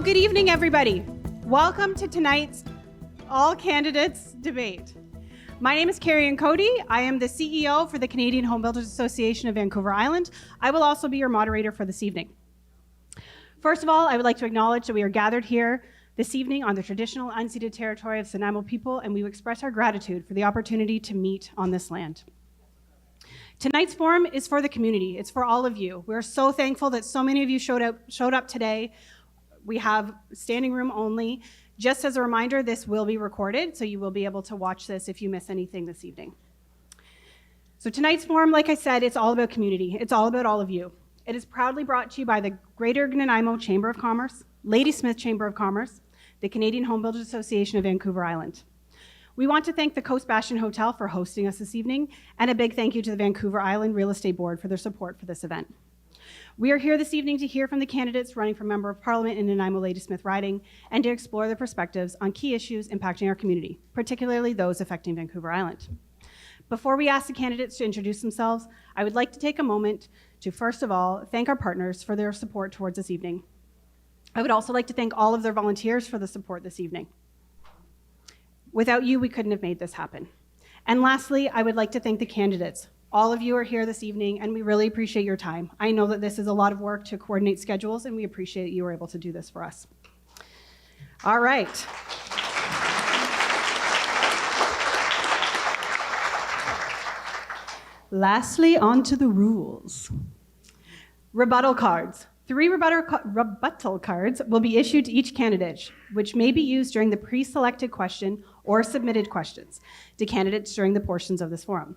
good evening, everybody. Welcome to tonight's All Candidates debate. My name is Carrie Ann Cody. I am the CEO for the Canadian Home Builders Association of Vancouver Island. I will also be your moderator for this evening. First of all, I would like to acknowledge that we are gathered here this evening on the traditional unceded territory of the Nanaimo people, and we express our gratitude for the opportunity to meet on this land. Tonight's forum is for the community. It's for all of you. We're so thankful that so many of you showed up today. We have standing room only. Just as a reminder, this will be recorded, so you will be able to watch this if you miss anything this evening. So tonight's forum, like I said, it's all about community. It's all about all of you. It is proudly brought to you by the Greater Nanaimo Chamber of Commerce, Ladysmith Chamber of Commerce, the Canadian Home Builders Association of Vancouver Island. We want to thank the Coast Bastion Hotel for hosting us this evening, and a big thank you to the Vancouver Island Real Estate Board for their support for this event. We are here this evening to hear from the candidates running for Member of Parliament in Nanaimo Ladysmith riding and to explore their perspectives on key issues impacting our community, particularly those affecting Vancouver Island. Before we ask the candidates to introduce themselves, I would like to take a moment to, first of all, thank our partners for their support towards this evening. I would also like to thank all of their volunteers for the support this evening. Without you, we couldn't have made this happen. And lastly, I would like to thank the candidates. All of you are here this evening, and we really appreciate your time. I know that this is a lot of work to coordinate schedules, and we appreciate that you were able to do this for us. All right. Lastly, on to the rules. Rebuttal cards. 3 rebuttal cards will be issued to each candidate, which may be used during the pre-selected question or submitted questions to candidates during the portions of this forum.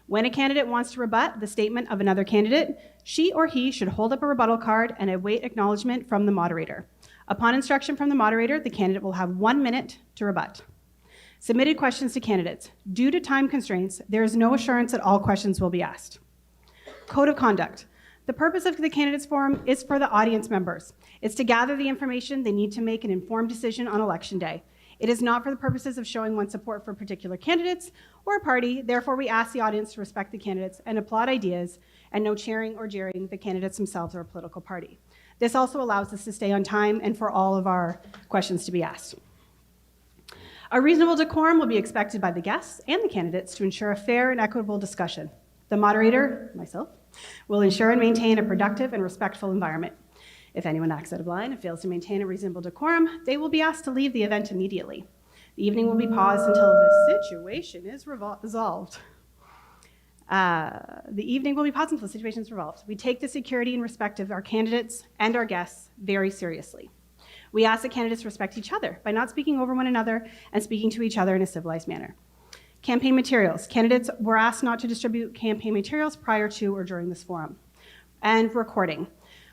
When a candidate wants to rebut the statement of another candidate, she or he should hold up a rebuttal card and await acknowledgement from the moderator. Upon instruction from the moderator, the candidate will have 1 minute to rebut. Submitted questions to candidates. Due to time constraints, there is no assurance that all questions will be asked. Code of conduct. The purpose of the candidates forum is for the audience members. It's to gather the information they need to make an informed decision on election day. It is not for the purposes of showing one's support for particular candidates or a party. Therefore, we ask the audience to respect the candidates and applaud ideas, and no cheering or jeering the candidates themselves or a political party. This also allows us to stay on time and for all of our questions to be asked. A reasonable decorum will be expected by the guests and the candidates to ensure a fair and equitable discussion. The moderator, myself, will ensure and maintain a productive and respectful environment. If anyone acts out of line and fails to maintain a reasonable decorum, they will be asked to leave the event immediately. The evening will be paused until the situation is resolved. We take the security and respect of our candidates and our guests very seriously. We ask that candidates respect each other by not speaking over one another and speaking to each other in a civilized manner. Campaign materials. Candidates were asked not to distribute campaign materials prior to or during this forum. And recording.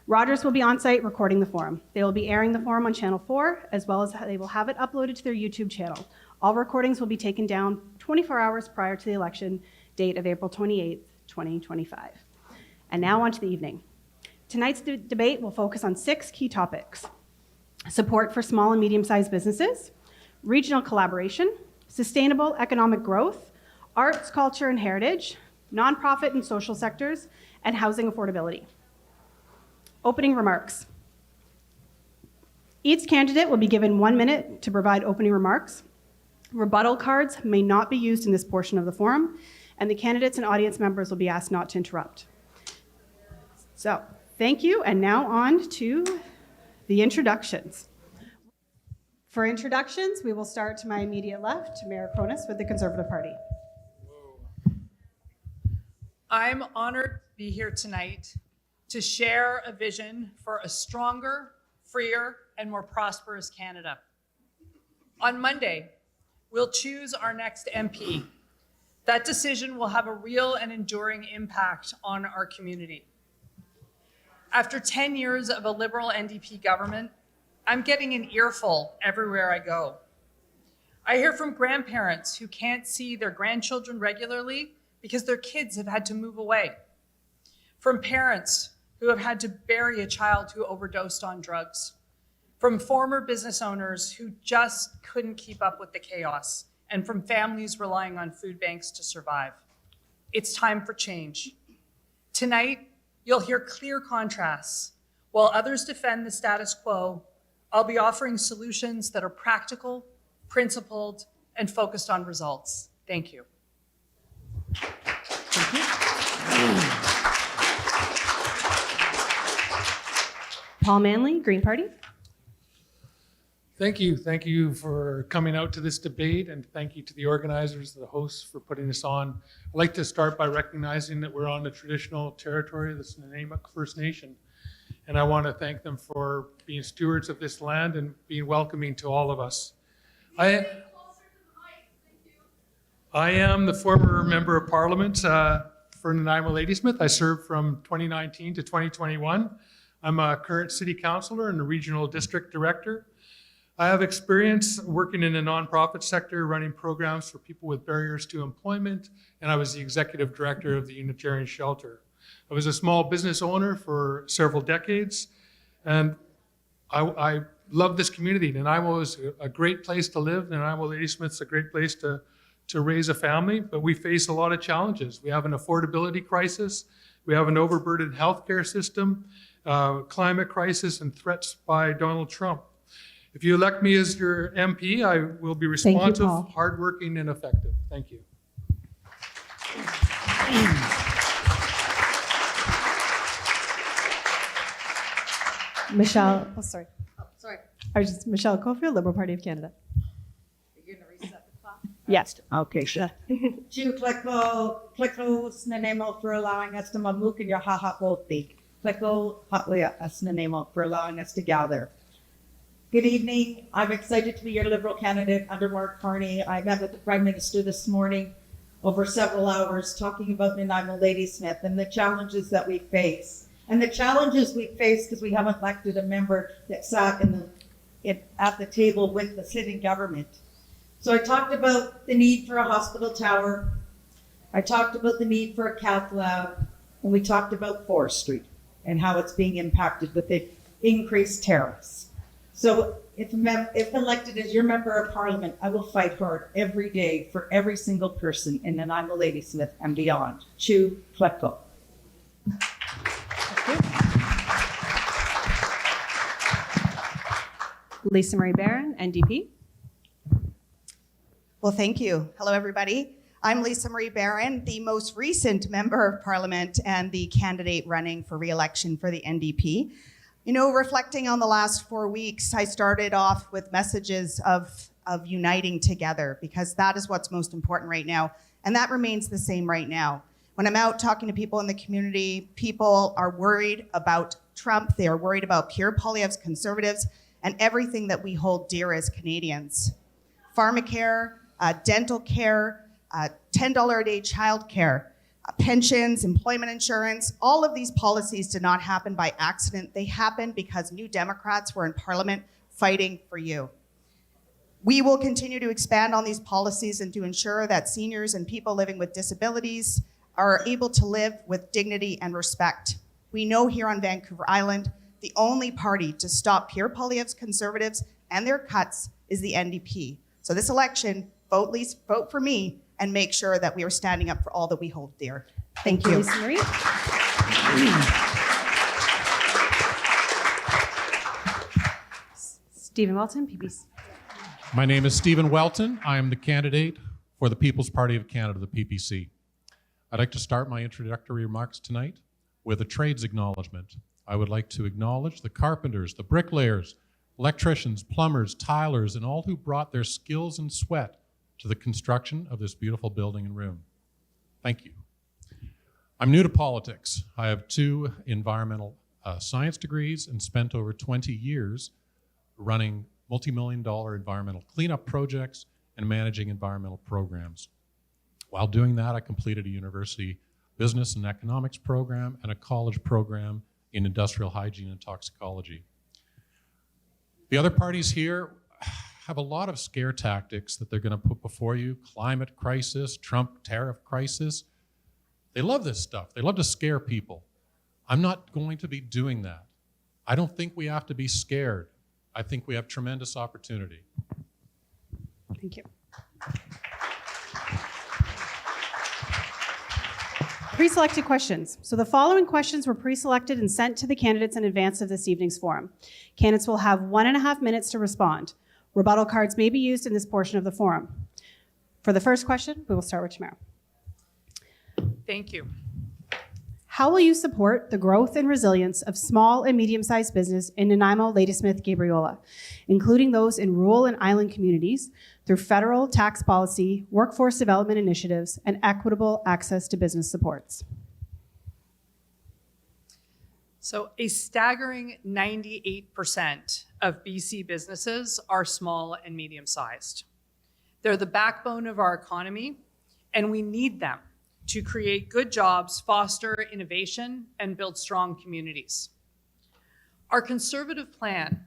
Rogers will be on site recording the forum. They will be airing the forum on Channel 4, as well as they will have it uploaded to their YouTube channel. All recordings will be taken down 24 hours prior to the election date of April 28th, 2025. And now on to the evening. Tonight's debate will focus on 6 key topics: support for small and medium-sized businesses, regional collaboration, sustainable economic growth, arts, culture, and heritage, nonprofit and social sectors, and housing affordability. Opening remarks. Each candidate will be given 1 minute to provide opening remarks. Rebuttal cards may not be used in this portion of the forum, and the candidates and audience members will be asked not to interrupt. So, thank you, and now on to the introductions. For introductions, we will start to my immediate left, to Mayor Cronus with the Conservative Party. I'm honored to be here tonight to share a vision for a stronger, freer, and more prosperous Canada. On Monday, we'll choose our next MP. That decision will have a real and enduring impact on our community. After 10 years of a Liberal NDP government, I'm getting an earful everywhere I go. I hear from grandparents who can't see their grandchildren regularly because their kids have had to move away. From parents who have had to bury a child who overdosed on drugs. From former business owners who just couldn't keep up with the chaos. And from families relying on food banks to survive. It's time for change. Tonight, you'll hear clear contrasts. While others defend the status quo, I'll be offering solutions that are practical, principled, and focused on results. Thank you. Paul Manley, Green Party. Thank you. Thank you for coming out to this debate, and thank you to the organizers, the hosts, for putting this on. I'd like to start by recognizing that we're on the traditional territory of the Nanaimo First Nation, and I want to thank them for being stewards of this land and being welcoming to all of us. I am the former Member of Parliament for Nanaimo Ladysmith. I served from 2019 to 2021. I'm a current City Councillor and a Regional District Director. I have experience working in the nonprofit sector, running programs for people with barriers to employment, and I was the Executive Director of the Unitarian Shelter. I was a small business owner for several decades, and I love this community. Nanaimo is a great place to live. Nanaimo Ladysmith's a great place to raise a family, but we face a lot of challenges. We have an affordability crisis. We have an overburdened healthcare system, climate crisis, and threats by Donald Trump. If you elect me as your MP, I will be responsive, hardworking, and effective. Thank you. Michelle, sorry. Michelle Cofield, Liberal Party of Canada. You're going to reset the clock? Yes. Okay, sure. Chu Kliko Nanaimo for allowing us to mamuk in your haha volti. Kliko Hatlia as Nanaimo for allowing us to gather. Good evening. I'm excited to be your Liberal candidate under Mark Carney. I met with the Prime Minister this morning over several hours talking about Nanaimo Ladysmith and the challenges that we face. And the challenges we face because we haven't elected a member that sat at the table with the sitting government. So I talked about the need for a hospital tower. I talked about the need for a cath lab. And we talked about forestry and how it's being impacted with the increased tariffs. So if elected as your Member of Parliament, I will fight hard every day for every single person in Nanaimo Ladysmith and beyond. Chu Klepko. Lisa Marie Barron, NDP. Well, thank you. Hello, everybody. I'm Lisa Marie Barron, the most recent Member of Parliament and the candidate running for re-election for the NDP. You know, reflecting on the last 4 weeks, I started off with messages of uniting together because that is what's most important right now. And that remains the same right now. When I'm out talking to people in the community, people are worried about Trump. They are worried about Pierre Poilievre's Conservatives and everything that we hold dear as Canadians. Pharmacare, dental care, $10 a day childcare, pensions, employment insurance, all of these policies did not happen by accident. They happened because New Democrats were in Parliament fighting for you. We will continue to expand on these policies and to ensure that seniors and people living with disabilities are able to live with dignity and respect. We know here on Vancouver Island, the only party to stop Pierre Poilievre's Conservatives and their cuts is the NDP. So this election, vote for me and make sure that we are standing up for all that we hold dear. Thank you. Lisa Marie. Stephen Welton, PPC. My name is Stephen Welton. I am the candidate for the People's Party of Canada, the PPC. I'd like to start my introductory remarks tonight with a trades acknowledgement. I would like to acknowledge the carpenters, the bricklayers, electricians, plumbers, tilers, and all who brought their skills and sweat to the construction of this beautiful building and room. Thank you. I'm new to politics. I have 2 environmental science degrees and spent over 20 years running multi-million-dollar environmental cleanup projects and managing environmental programs. While doing that, I completed a university business and economics program and a college program in industrial hygiene and toxicology. The other parties here have a lot of scare tactics that they're going to put before you. Climate crisis, Trump tariff crisis. They love this stuff. They love to scare people. I'm not going to be doing that. I don't think we have to be scared. I think we have tremendous opportunity. Thank you. Pre-selected questions. So the following questions were pre-selected and sent to the candidates in advance of this evening's forum. Candidates will have 1.5 minutes to respond. Rebuttal cards may be used in this portion of the forum. For the first question, we will start with Tamara. Thank you. How will you support the growth and resilience of small and medium-sized business in Nanaimo, Ladysmith, Gabriola, including those in rural and island communities, through federal tax policy, workforce development initiatives, and equitable access to business supports? So a staggering 98% of BC businesses are small and medium-sized. They're the backbone of our economy, and we need them to create good jobs, foster innovation, and build strong communities. Our Conservative plan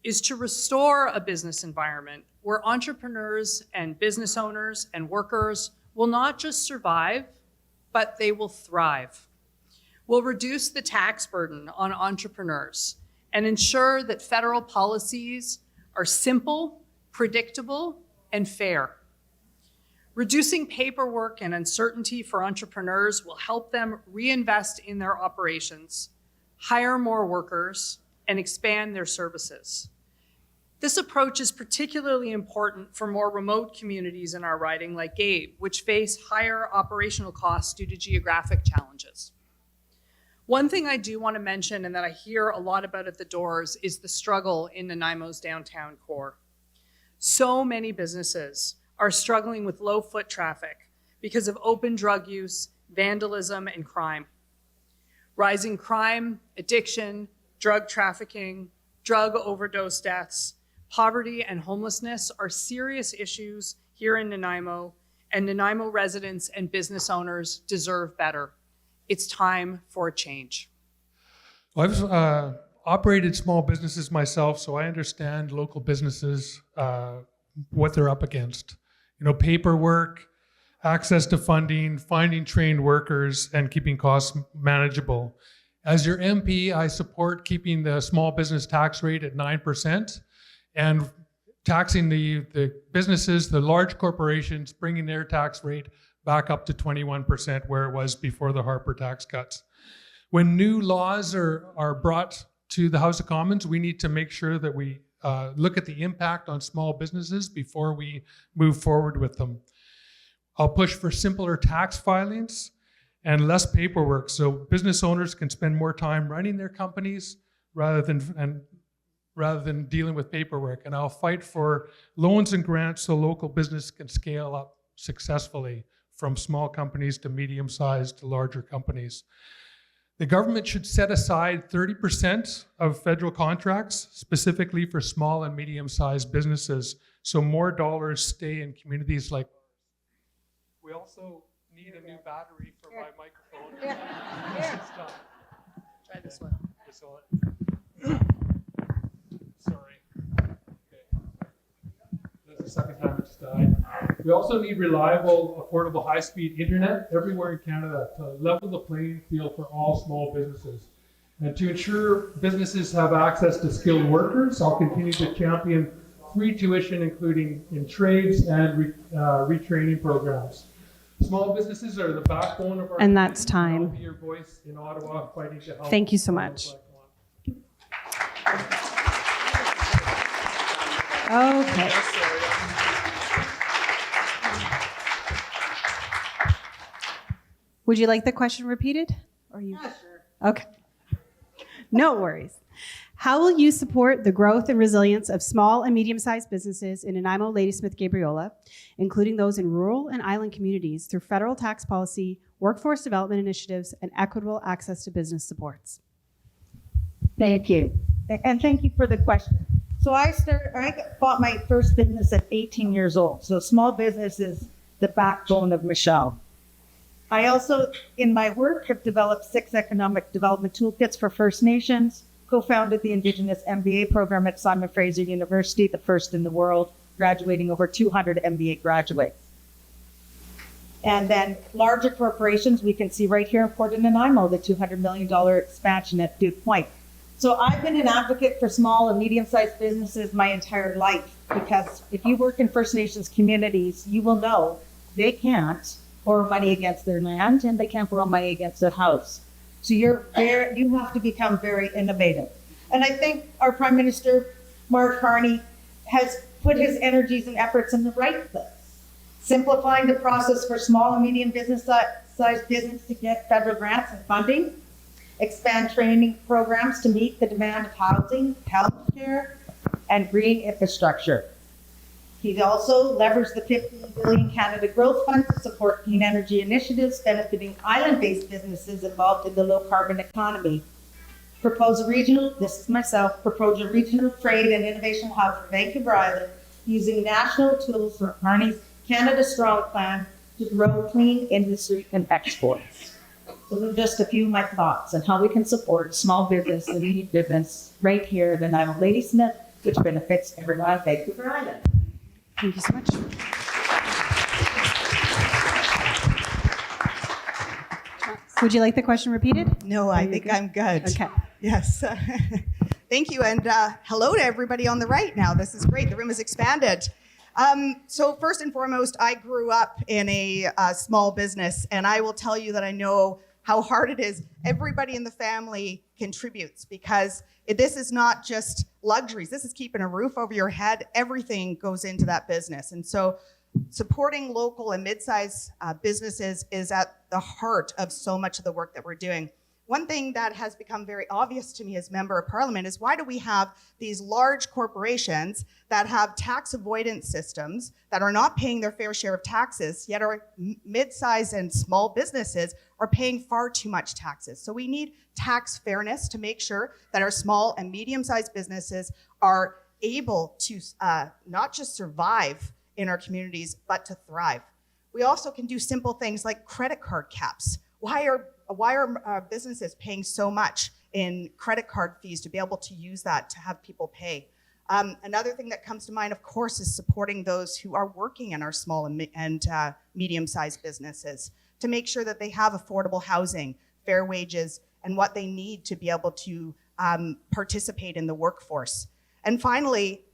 is to restore a business environment where entrepreneurs and business owners and workers will not just survive, but they will thrive. We'll reduce the tax burden on entrepreneurs and ensure that federal policies are simple, predictable, and fair. Reducing paperwork and uncertainty for entrepreneurs will help them reinvest in their operations, hire more workers, and expand their services. This approach is particularly important for more remote communities in our riding like Gabe, which face higher operational costs due to geographic challenges. One thing I do want to mention and that I hear a lot about at the doors is the struggle in Nanaimo's downtown core. So many businesses are struggling with low foot traffic because of open drug use, vandalism, and crime. Rising crime, addiction, drug trafficking, drug overdose deaths, poverty, and homelessness are serious issues here in Nanaimo, and Nanaimo residents and business owners deserve better. It's time for a change. Well, I've operated small businesses myself, so I understand local businesses, what they're up against. You know, paperwork, access to funding, finding trained workers, and keeping costs manageable. As your MP, I support keeping the small business tax rate at 9% and taxing the businesses, the large corporations, bringing their tax rate back up to 21% where it was before the Harper tax cuts. When new laws are brought to the House of Commons, we need to make sure that we look at the impact on small businesses before we move forward with them. I'll push for simpler tax filings and less paperwork so business owners can spend more time running their companies rather than dealing with paperwork. And I'll fight for loans and grants so local business can scale up successfully from small companies to medium-sized to larger companies. The government should set aside 30% of federal contracts specifically for small and medium-sized businesses so more dollars stay in communities like ours. We also need a new battery for my microphone. It's done. Try this one. Sorry. Okay. That's the second time it's died. We also need reliable, affordable, high-speed internet everywhere in Canada to level the playing field for all small businesses. And to ensure businesses have access to skilled workers, I'll continue to champion free tuition, including in trades and retraining programs. Small businesses are the backbone of our And that's community. time. I'll be your voice in Ottawa fighting to help. Thank you so much. Okay. Would you like the question repeated? Or you? Sure. Okay. No worries. How will you support the growth and resilience of small and medium-sized businesses in Nanaimo, Ladysmith, Gabriola, including those in rural and island communities, through federal tax policy, workforce development initiatives, and equitable access to business supports? Thank you. And thank you for the question. So I bought my first business at 18 years old. So small business is the backbone of Michelle. I also, in my work, have developed 6 economic development toolkits for First Nations, co-founded the Indigenous MBA program at Simon Fraser University, the first in the world, graduating over 200 MBA graduates. And then larger corporations, we can see right here in Port of Nanaimo, the $200 million expansion at Duke Point. So I've been an advocate for small and medium-sized businesses my entire life, because if you work in First Nations communities, you will know they can't borrow money against their land, and they can't borrow money against their house. So you have to become very innovative. And I think our Prime Minister, Mark Carney, has put his energies and efforts in the right place. Simplifying the process for small and medium sized business to get federal grants and funding, expand training programs to meet the demand of housing, healthcare, and green infrastructure. He's also leveraged the $15 billion Canada Growth Fund to support clean energy initiatives benefiting island-based businesses involved in the low-carbon economy. Propose a regional trade and innovation hub for Vancouver Island using national tools for Carney's Canada Strong plan to grow clean industry and exports. Those are just a few of my thoughts on how we can support small business and medium business right here in Nanaimo Ladysmith, which benefits everyone on Vancouver Island. Thank you so much. Would you like the question repeated? No, I think I'm good. Okay. Yes. Thank you. And hello to everybody on the right now. This is great. The room has expanded. So first and foremost, I grew up in a small business, and I will tell you that I know how hard it is. Everybody in the family contributes because this is not just luxuries. This is keeping a roof over your head. Everything goes into that business. And so supporting local and mid-sized businesses is at the heart of so much of the work that we're doing. One thing that has become very obvious to me as Member of Parliament is why do we have these large corporations that have tax avoidance systems that are not paying their fair share of taxes, yet our mid-sized and small businesses are paying far too much taxes. So we need tax fairness to make sure that our small and medium-sized businesses are able to not just survive in our communities, but to thrive. We also can do simple things like credit card caps. Why are businesses paying so much in credit card fees to be able to use that to have people pay? Another thing that comes to mind, of course, is supporting those who are working in our small and medium-sized businesses to make sure that they have affordable housing, fair wages, and what they need to be able to participate in the workforce. And finally,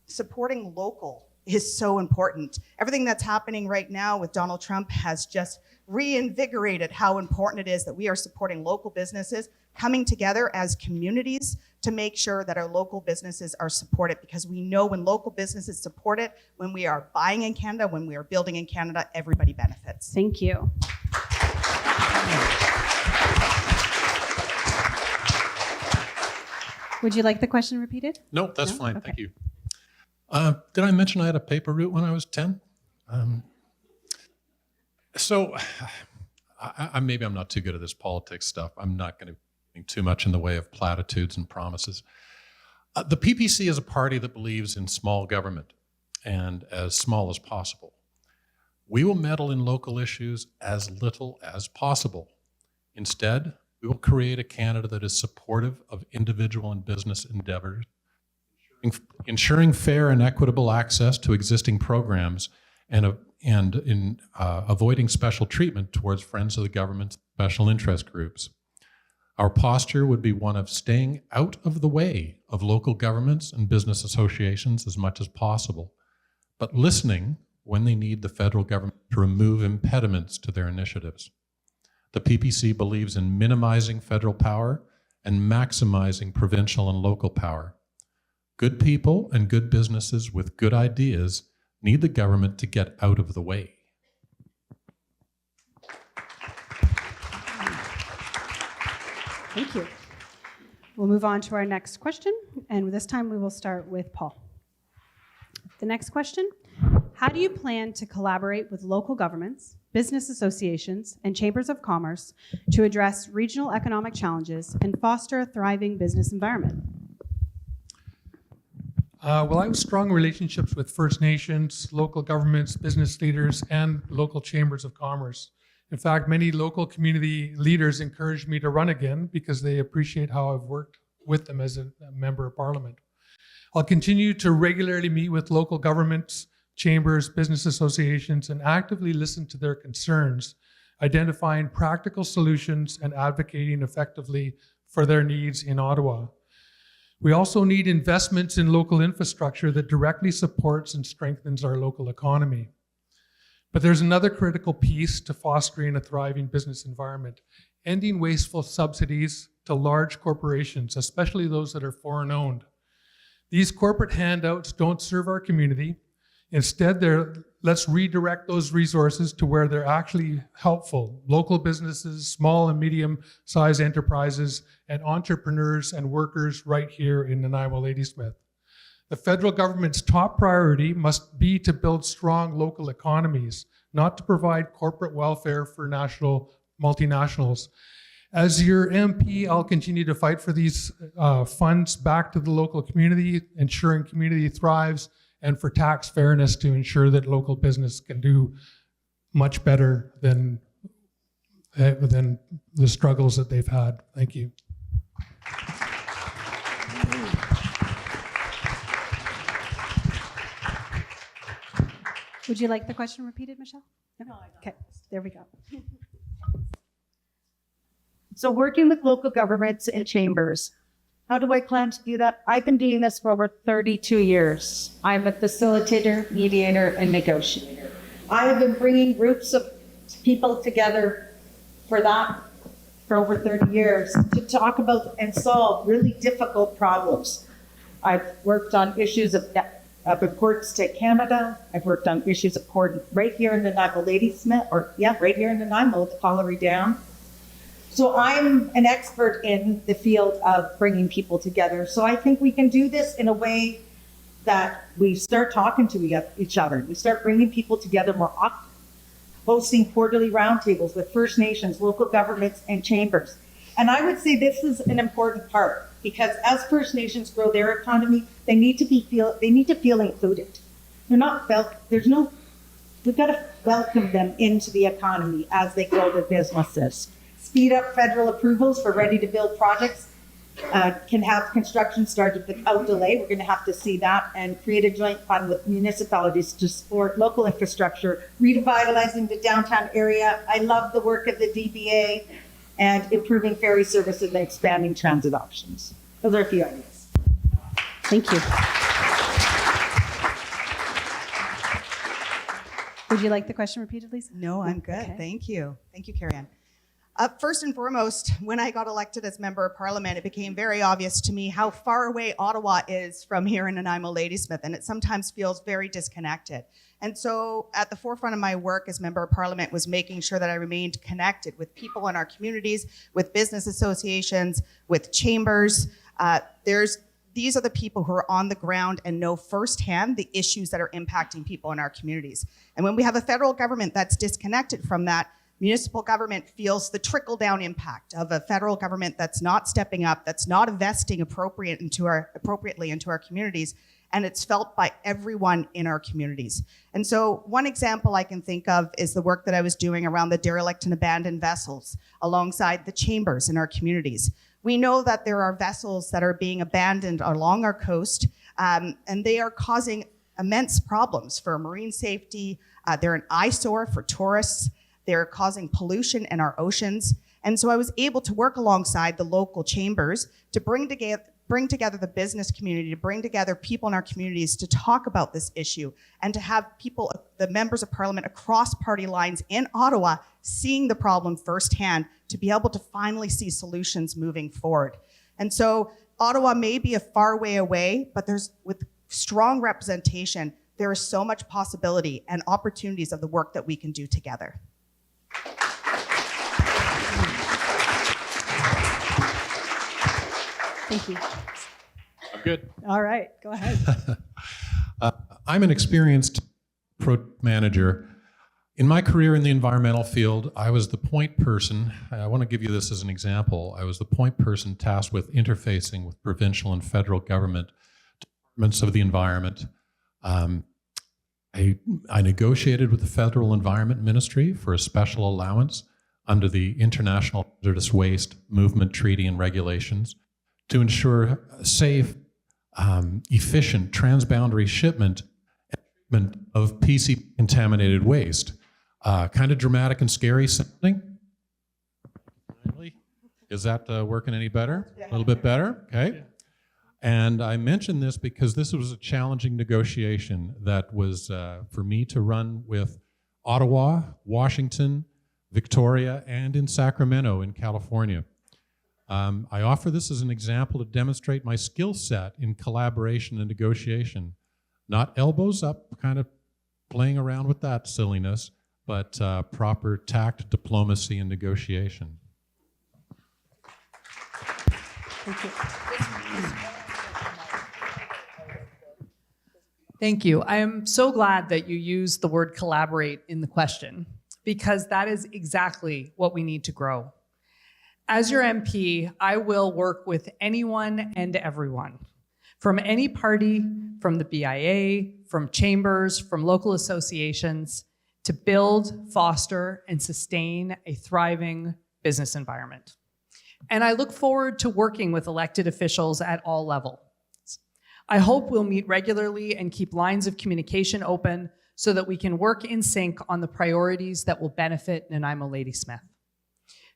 supporting local is so important. Everything that's happening right now with Donald Trump has just reinvigorated how important it is that we are supporting local businesses, coming together as communities to make sure that our local businesses are supported, because we know when local businesses support it, when we are buying in Canada, when we are building in Canada, everybody benefits. Thank you. Would you like the question repeated? No, that's No? fine. Okay. Thank you. Did I mention I had a paper route when I was 10? So maybe I'm not too good at this politics stuff. I'm not going to be too much in the way of platitudes and promises. The PPC is a party that believes in small government and as small as possible. We will meddle in local issues as little as possible. Instead, we will create a Canada that is supportive of individual and business endeavors, ensuring fair and equitable access to existing programs and in avoiding special treatment towards friends of the government, special interest groups. Our posture would be one of staying out of the way of local governments and business associations as much as possible, but listening when they need the federal government to remove impediments to their initiatives. The PPC believes in minimizing federal power and maximizing provincial and local power. Good people and good businesses with good ideas need the government to get out of the way. Thank you. We'll move on to our next question, and this time we will start with Paul. The next question: how do you plan to collaborate with local governments, business associations, and chambers of commerce to address regional economic challenges and foster a thriving business environment? Well, I have strong relationships with First Nations, local governments, business leaders, and local chambers of commerce. In fact, many local community leaders encouraged me to run again because they appreciate how I've worked with them as a member of parliament. I'll continue to regularly meet with local governments, chambers, business associations, and actively listen to their concerns, identifying practical solutions and advocating effectively for their needs in Ottawa. We also need investments in local infrastructure that directly supports and strengthens our local economy. But there's another critical piece to fostering a thriving business environment: ending wasteful subsidies to large corporations, especially those that are foreign owned. These corporate handouts don't serve our community. Instead, let's redirect those resources to where they're actually helpful: local businesses, small and medium-sized enterprises, and entrepreneurs and workers right here in Nanaimo Ladysmith. The federal government's top priority must be to build strong local economies, not to provide corporate welfare for multinationals. As your MP, I'll continue to fight for these funds back to the local community, ensuring community thrives, and for tax fairness to ensure that local business can do much better than the struggles that they've had. Thank you. Would you like the question repeated, Michelle? No, I don't. Okay, there we go. So working with local governments and chambers, how do I plan to do that? I've been doing this for over 32 years. I'm a facilitator, mediator, and negotiator. I have been bringing groups of people together for over 30 years to talk about and solve really difficult problems. I've worked on issues of imports to Canada. I've worked on issues of port right here in Nanaimo Ladysmith, right here in Nanaimo, the Colliery Dam. So I'm an expert in the field of bringing people together. So I think we can do this in a way that we start talking to each other. We start bringing people together more often, hosting quarterly roundtables with First Nations, local governments, and chambers. And I would say this is an important part, because as First Nations grow their economy, they need to feel included. We've got to welcome them into the economy as they grow their businesses. Speed up federal approvals for ready-to-build projects, can have construction started without delay. We're going to have to see that, and create a joint fund with municipalities to support local infrastructure, revitalizing the downtown area. I love the work of the DBA, and improving ferry services and expanding transit options. Those are a few ideas. Thank you. Would you like the question repeated, Lisa? No, I'm good. Okay. Thank you. Thank you, Carrie Ann. First and foremost, when I got elected as member of parliament, it became very obvious to me how far away Ottawa is from here in Nanaimo Ladysmith, and it sometimes feels very disconnected. And so at the forefront of my work as member of parliament was making sure that I remained connected with people in our communities, with business associations, with chambers. These are the people who are on the ground and know firsthand the issues that are impacting people in our communities. And when we have a federal government that's disconnected from that, municipal government feels the trickle-down impact of a federal government that's not stepping up, that's not investing appropriately into our communities, and it's felt by everyone in our communities. And so one example I can think of is the work that I was doing around the derelict and abandoned vessels alongside the chambers in our communities. We know that there are vessels that are being abandoned along our coast, and they are causing immense problems for marine safety. They're an eyesore for tourists. They're causing pollution in our oceans. And so I was able to work alongside the local chambers to bring together the business community, to bring together people in our communities to talk about this issue, and to have people, the members of parliament across party lines in Ottawa, seeing the problem firsthand to be able to finally see solutions moving forward. And so Ottawa may be a far way away, but with strong representation, there is so much possibility and opportunities of the work that we can do together. Thank you. I'm good. All right, go ahead. I'm an experienced manager. In my career in the environmental field, I was the point person. I want to give you this as an example. I was the point person tasked with interfacing with provincial and federal government departments of the environment. I negotiated with the Federal Environment Ministry for a special allowance under the International Hazardous Waste Movement Treaty and regulations to ensure safe, efficient transboundary shipment and treatment of PC-contaminated waste. Kind of dramatic and scary sounding. Is that working any better? A little bit better? Okay. And I mention this because this was a challenging negotiation that was for me to run with Ottawa, Washington, Victoria, and in Sacramento in California. I offer this as an example to demonstrate my skill set in collaboration and negotiation. Not elbows up, kind of playing around with that silliness, but proper tact, diplomacy, and negotiation. Thank you. Thank you. I am so glad that you used the word collaborate in the question, because that is exactly what we need to grow. As your MP, I will work with anyone and everyone, from any party, from the BIA, from chambers, from local associations, to build, foster, and sustain a thriving business environment. And I look forward to working with elected officials at all levels. I hope we'll meet regularly and keep lines of communication open so that we can work in sync on the priorities that will benefit Nanaimo Ladysmith.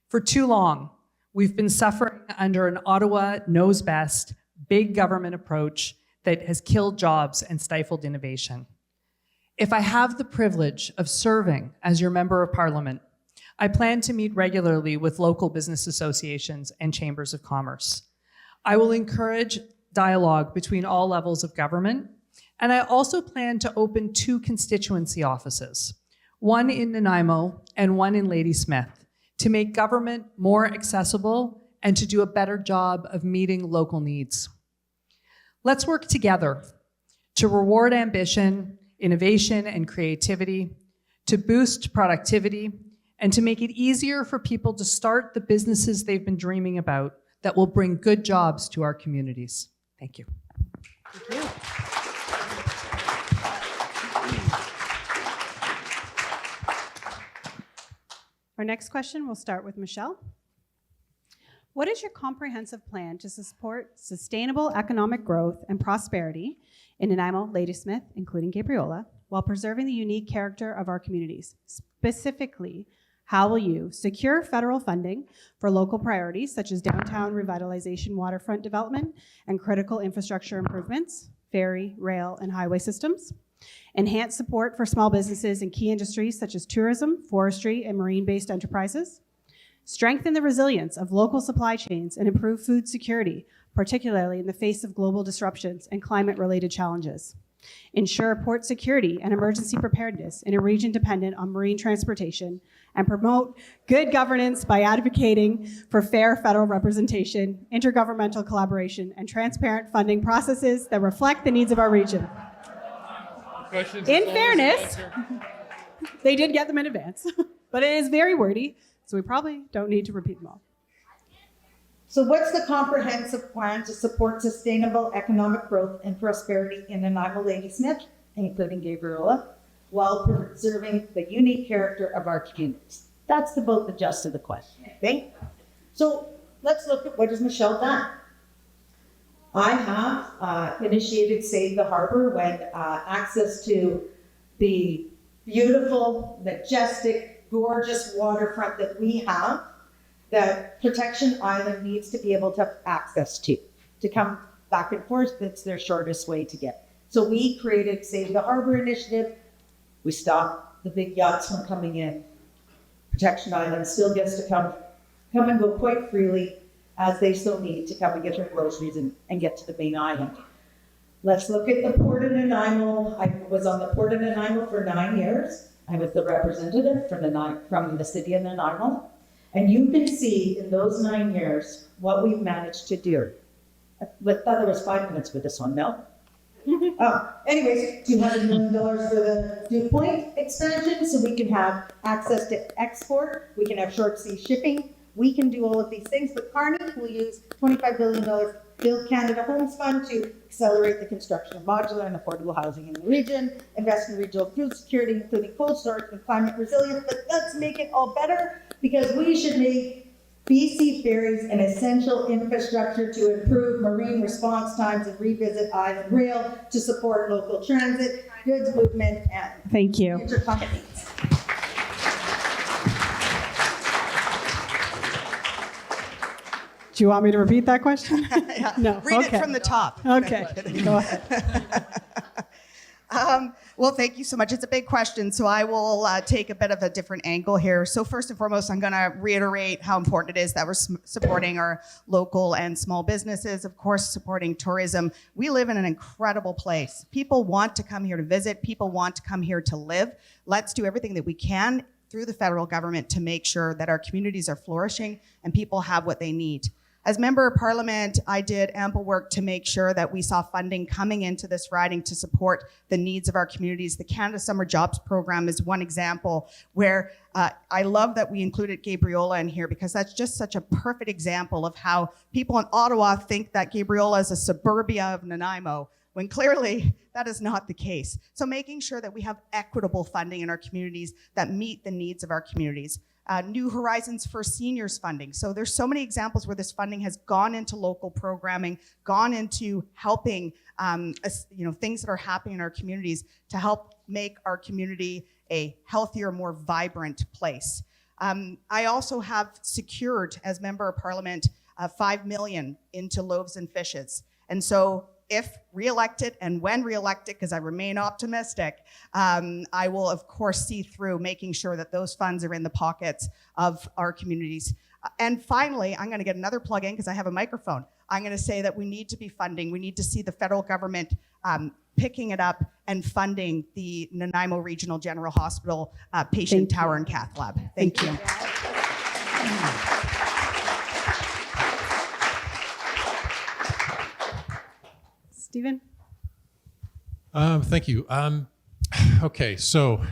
For too long, we've been suffering under an Ottawa knows best, big government approach that has killed jobs and stifled innovation. If I have the privilege of serving as your member of parliament, I plan to meet regularly with local business associations and chambers of commerce. I will encourage dialogue between all levels of government, and I also plan to open 2 constituency offices, one in Nanaimo and one in Ladysmith, to make government more accessible and to do a better job of meeting local needs. Let's work together to reward ambition, innovation, and creativity, to boost productivity, and to make it easier for people to start the businesses they've been dreaming about that will bring good jobs to our communities. Thank you. Thank you. Our next question will start with Michelle. What is your comprehensive plan to support sustainable economic growth and prosperity in Nanaimo, Ladysmith, including Gabriola, while preserving the unique character of our communities? Specifically, how will you secure federal funding for local priorities such as downtown revitalization, waterfront development, and critical infrastructure improvements, ferry, rail, and highway systems? Enhance support for small businesses in key industries such as tourism, forestry, and marine-based enterprises? Strengthen the resilience of local supply chains and improve food security, particularly in the face of global disruptions and climate-related challenges. Ensure port security and emergency preparedness in a region dependent on marine transportation, and promote good governance by advocating for fair federal representation, intergovernmental collaboration, and transparent funding processes that reflect the needs of our region. In fairness, they did get them in advance, but it is very wordy, so we probably don't need to repeat them all. So what's the comprehensive plan to support sustainable economic growth and prosperity in Nanaimo Ladysmith, including Gabriola, while preserving the unique character of our communities? That's about the gist of the question, I think. So let's look at what has Michelle done. I have initiated Save the Harbor when access to the beautiful, majestic, gorgeous waterfront that we have, that Protection Island needs to be able to have access to come back and forth. That's their shortest way to get. So we created Save the Harbor initiative. We stopped the big yachts from coming in. Protection Island still gets to come and go quite freely as they still need to come and get their groceries and get to the main island. Let's look at the Port of Nanaimo. I was on the Port of Nanaimo for 9 years. I was the representative from the city of Nanaimo. And you can see in those 9 years what we've managed to do. I thought there was 5 minutes with this one, no? Anyways, $200 million for the Dew Point expansion so we can have access to export. We can have short sea shipping. We can do all of these things, but Carney will use $25 billion Build Canada Homes Fund to accelerate the construction of modular and affordable housing in the region, invest in regional food security, including cold storage and climate resilience. But let's make it all better, because we should make BC ferries an essential infrastructure to improve marine response times and revisit island rail to support local transit, goods movement, and Thank you. interconnect needs. Do you want me to repeat that question? Yeah. No. Read Okay. it from the top. Okay, go ahead. Well, thank you so much. It's a big question, so I will take a bit of a different angle here. So first and foremost, I'm going to reiterate how important it is that we're supporting our local and small businesses, of course, supporting tourism. We live in an incredible place. People want to come here to visit. People want to come here to live. Let's do everything that we can through the federal government to make sure that our communities are flourishing and people have what they need. As Member of Parliament, I did ample work to make sure that we saw funding coming into this riding to support the needs of our communities. The Canada Summer Jobs Program is one example where I love that we included Gabriola in here, because that's just such a perfect example of how people in Ottawa think that Gabriola is a suburbia of Nanaimo, when clearly that is not the case. So making sure that we have equitable funding in our communities that meet the needs of our communities. New Horizons for Seniors funding. So there's so many examples where this funding has gone into local programming, gone into helping things that are happening in our communities to help make our community a healthier, more vibrant place. I also have secured, as Member of Parliament, $5 million into Loaves and Fishes. And so if reelected, and when reelected, because I remain optimistic, I will of course see through making sure that those funds are in the pockets of our communities. And finally, I'm going to get another plug in because I have a microphone. I'm going to say that we need to be funding. We need to see the federal government picking it up and funding the Nanaimo Regional General Hospital patient tower and cath lab. Thank you. Stephen? Thank you. Okay, so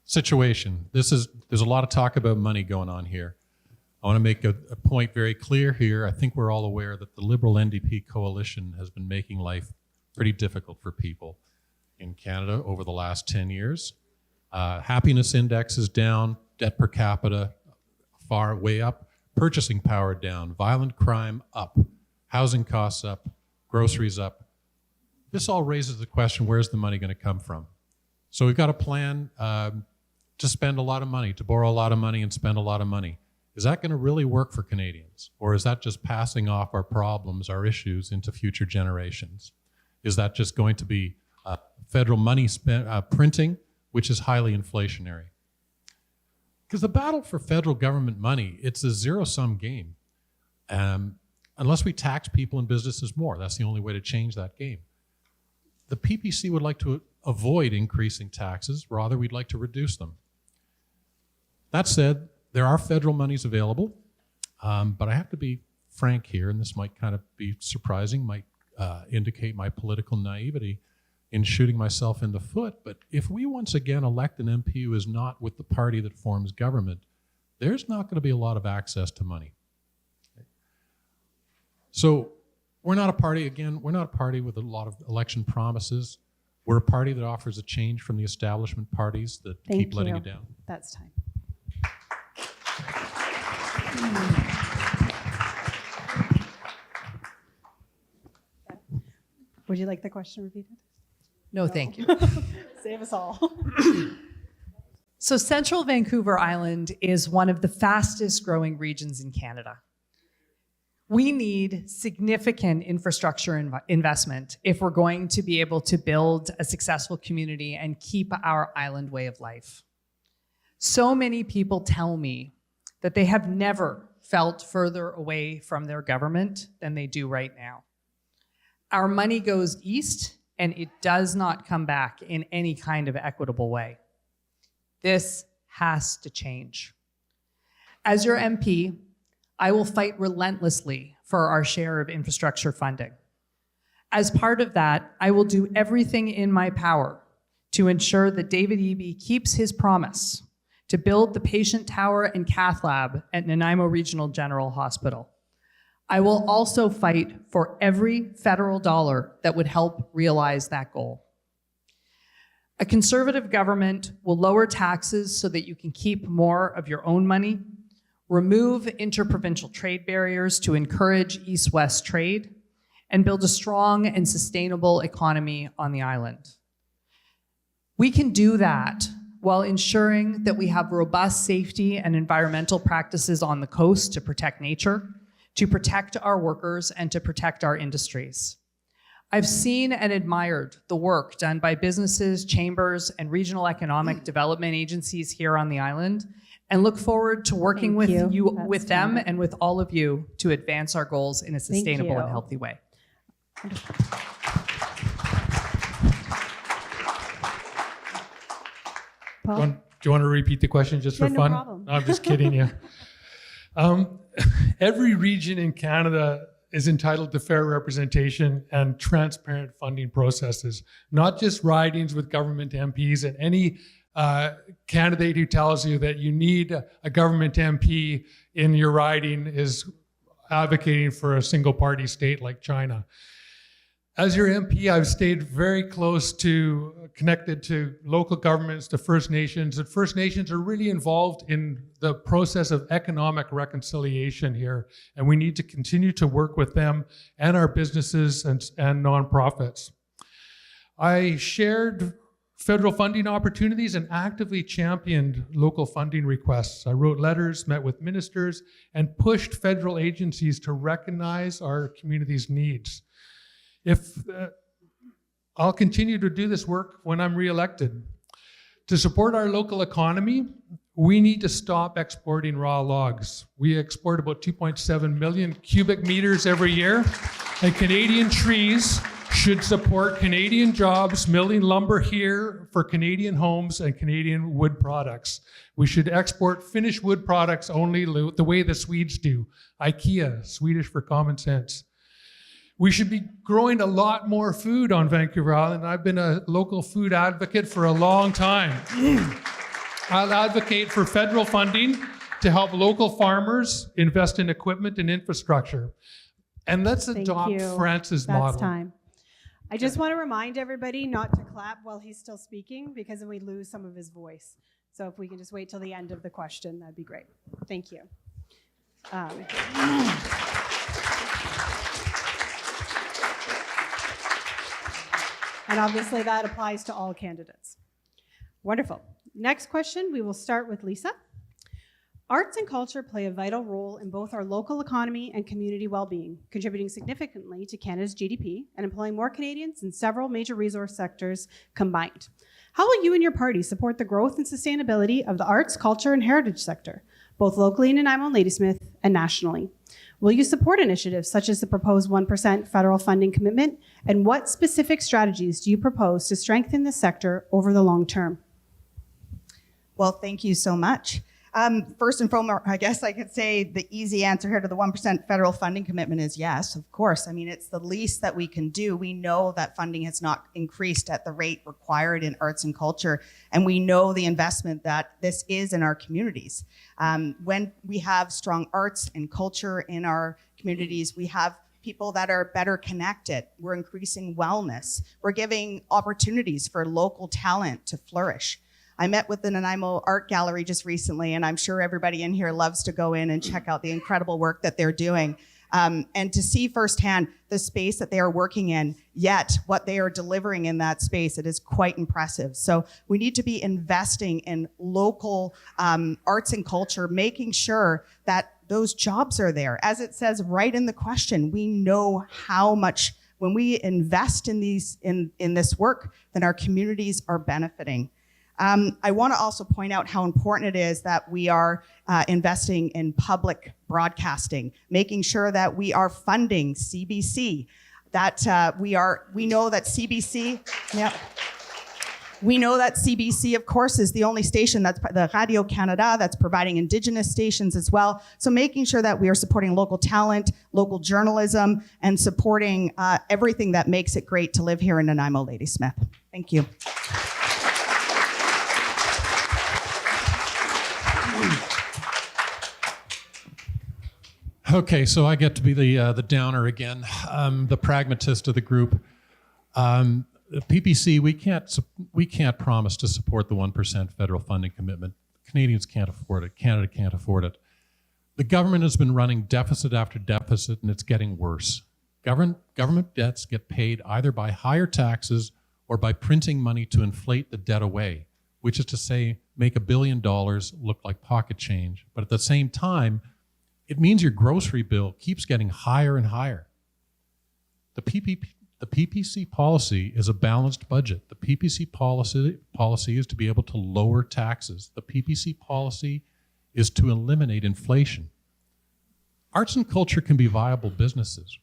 situation. There's a lot of talk about money going on here. I want to make a point very clear here. I think we're all aware that the Liberal NDP coalition has been making life pretty difficult for people in Canada over the last 10 years. Happiness index is down, debt per capita way up, purchasing power down, violent crime up, housing costs up, groceries up. This all raises the question, where's the money going to come from? So we've got a plan to spend a lot of money, to borrow a lot of money and spend a lot of money. Is that going to really work for Canadians? Or is that just passing off our problems, our issues into future generations? Is that just going to be federal money printing, which is highly inflationary? Because the battle for federal government money, it's a zero-sum game. Unless we tax people and businesses more, that's the only way to change that game. The PPC would like to avoid increasing taxes. Rather, we'd like to reduce them. That said, there are federal monies available, but I have to be frank here, and this might kind of be surprising, might indicate my political naivety in shooting myself in the foot, but if we once again elect an MP who is not with the party that forms government, there's not going to be a lot of access to money. So we're not a party with a lot of election promises. We're a party that offers a change from the establishment parties that keep letting you down. That's time. Would you like the question repeated? No, thank you. Save us all. So Central Vancouver Island is one of the fastest growing regions in Canada. We need significant infrastructure investment if we're going to be able to build a successful community and keep our island way of life. So many people tell me that they have never felt further away from their government than they do right now. Our money goes east and it does not come back in any kind of equitable way. This has to change. As your MP, I will fight relentlessly for our share of infrastructure funding. As part of that, I will do everything in my power to ensure that David Eby keeps his promise to build the patient tower and cath lab at Nanaimo Regional General Hospital. I will also fight for every federal dollar that would help realize that goal. A conservative government will lower taxes so that you can keep more of your own money, remove interprovincial trade barriers to encourage east-west trade, and build a strong and sustainable economy on the island. We can do that while ensuring that we have robust safety and environmental practices on the coast to protect nature, to protect our workers, and to protect our industries. I've seen and admired the work done by businesses, chambers, and regional economic development agencies here on the island, and look forward to working Thank with you. with That's them fine. and with all of you to advance our goals in a sustainable you. and healthy way. Paul? Do you want to repeat the question just for Yeah, no fun? problem. No, I'm just kidding you. Every region in Canada is entitled to fair representation and transparent funding processes, not just ridings with government MPs. And any candidate who tells you that you need a government MP in your riding is advocating for a single party state like China. As your MP, I've stayed very connected to local governments, to First Nations, and First Nations are really involved in the process of economic reconciliation here, and we need to continue to work with them and our businesses and nonprofits. I shared federal funding opportunities and actively championed local funding requests. I wrote letters, met with ministers, and pushed federal agencies to recognize our community's needs. I'll continue to do this work when I'm reelected. To support our local economy, we need to stop exporting raw logs. We export about 2.7 million cubic meters every year, and Canadian trees should support Canadian jobs, milling lumber here for Canadian homes and Canadian wood products. We should export finished wood products only the way the Swedes do. IKEA, Swedish for common sense. We should be growing a lot more food on Vancouver Island. I've been a local food advocate for a long time. I'll advocate for federal funding to help local farmers invest in equipment and infrastructure. And let's Thank adopt you. France's That's model. time. I just want to remind everybody not to clap while he's still speaking because then we lose some of his voice. So if we can just wait till the end of the question, that'd be great. Thank you. And obviously that applies to all candidates. Wonderful. Next question, we will start with Lisa. Arts and culture play a vital role in both our local economy and community well-being, contributing significantly to Canada's GDP and employing more Canadians in several major resource sectors combined. How will you and your party support the growth and sustainability of the arts, culture, and heritage sector, both locally in Nanaimo and Ladysmith and nationally? Will you support initiatives such as the proposed 1% federal funding commitment? And what specific strategies do you propose to strengthen this sector over the long term? Well, thank you so much. First and foremost, I guess I could say the easy answer here to the 1% federal funding commitment is yes, of course. I mean, it's the least that we can do. We know that funding has not increased at the rate required in arts and culture, and we know the investment that this is in our communities. When we have strong arts and culture in our communities, we have people that are better connected. We're increasing wellness. We're giving opportunities for local talent to flourish. I met with the Nanaimo Art Gallery just recently, and I'm sure everybody in here loves to go in and check out the incredible work that they're doing. And to see firsthand the space that they are working in, yet what they are delivering in that space, it is quite impressive. So we need to be investing in local arts and culture, making sure that those jobs are there. As it says right in the question, we know how much, when we invest in this work, then our communities are benefiting. I want to also point out how important it is that we are investing in public broadcasting, making sure that we are funding CBC, that we know that CBC, we know that CBC, of course, is the only station that's the Radio Canada that's providing Indigenous stations as well. So making sure that we are supporting local talent, local journalism, and supporting everything that makes it great to live here in Nanaimo Ladysmith. Thank you. Okay, so I get to be the downer again, the pragmatist of the group. The PPC, we can't promise to support the 1% federal funding commitment. Canadians can't afford it. Canada can't afford it. The government has been running deficit after deficit, and it's getting worse. Government debts get paid either by higher taxes or by printing money to inflate the debt away, which is to say, make $1 billion look like pocket change. But at the same time, it means your grocery bill keeps getting higher and higher. The The PPC policy is a balanced budget. The PPC policy is to be able to lower taxes. The PPC policy is to eliminate inflation. Arts and culture can be viable businesses.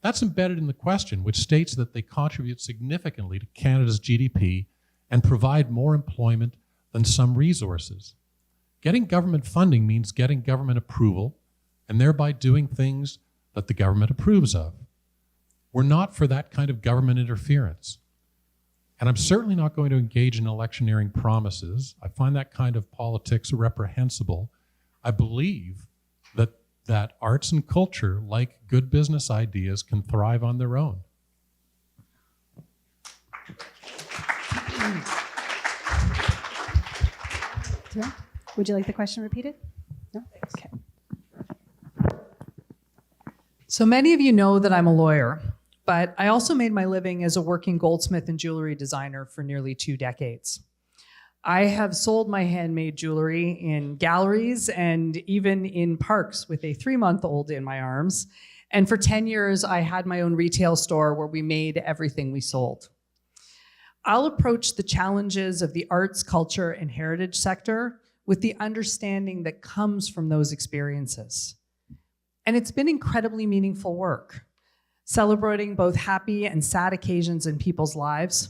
That's embedded in the question, which states that they contribute significantly to Canada's GDP and provide more employment than some resources. Getting government funding means getting government approval and thereby doing things that the government approves of. We're not for that kind of government interference. And I'm certainly not going to engage in electioneering promises. I find that kind of politics reprehensible. I believe that arts and culture, like good business ideas, can thrive on their own. Would you like the question repeated? No? Okay. So many of you know that I'm a lawyer, but I also made my living as a working goldsmith and jewelry designer for nearly 2 decades. I have sold my handmade jewelry in galleries and even in parks with a 3-month-old in my arms. And for 10 years, I had my own retail store where we made everything we sold. I'll approach the challenges of the arts, culture, and heritage sector with the understanding that comes from those experiences. And it's been incredibly meaningful work, celebrating both happy and sad occasions in people's lives.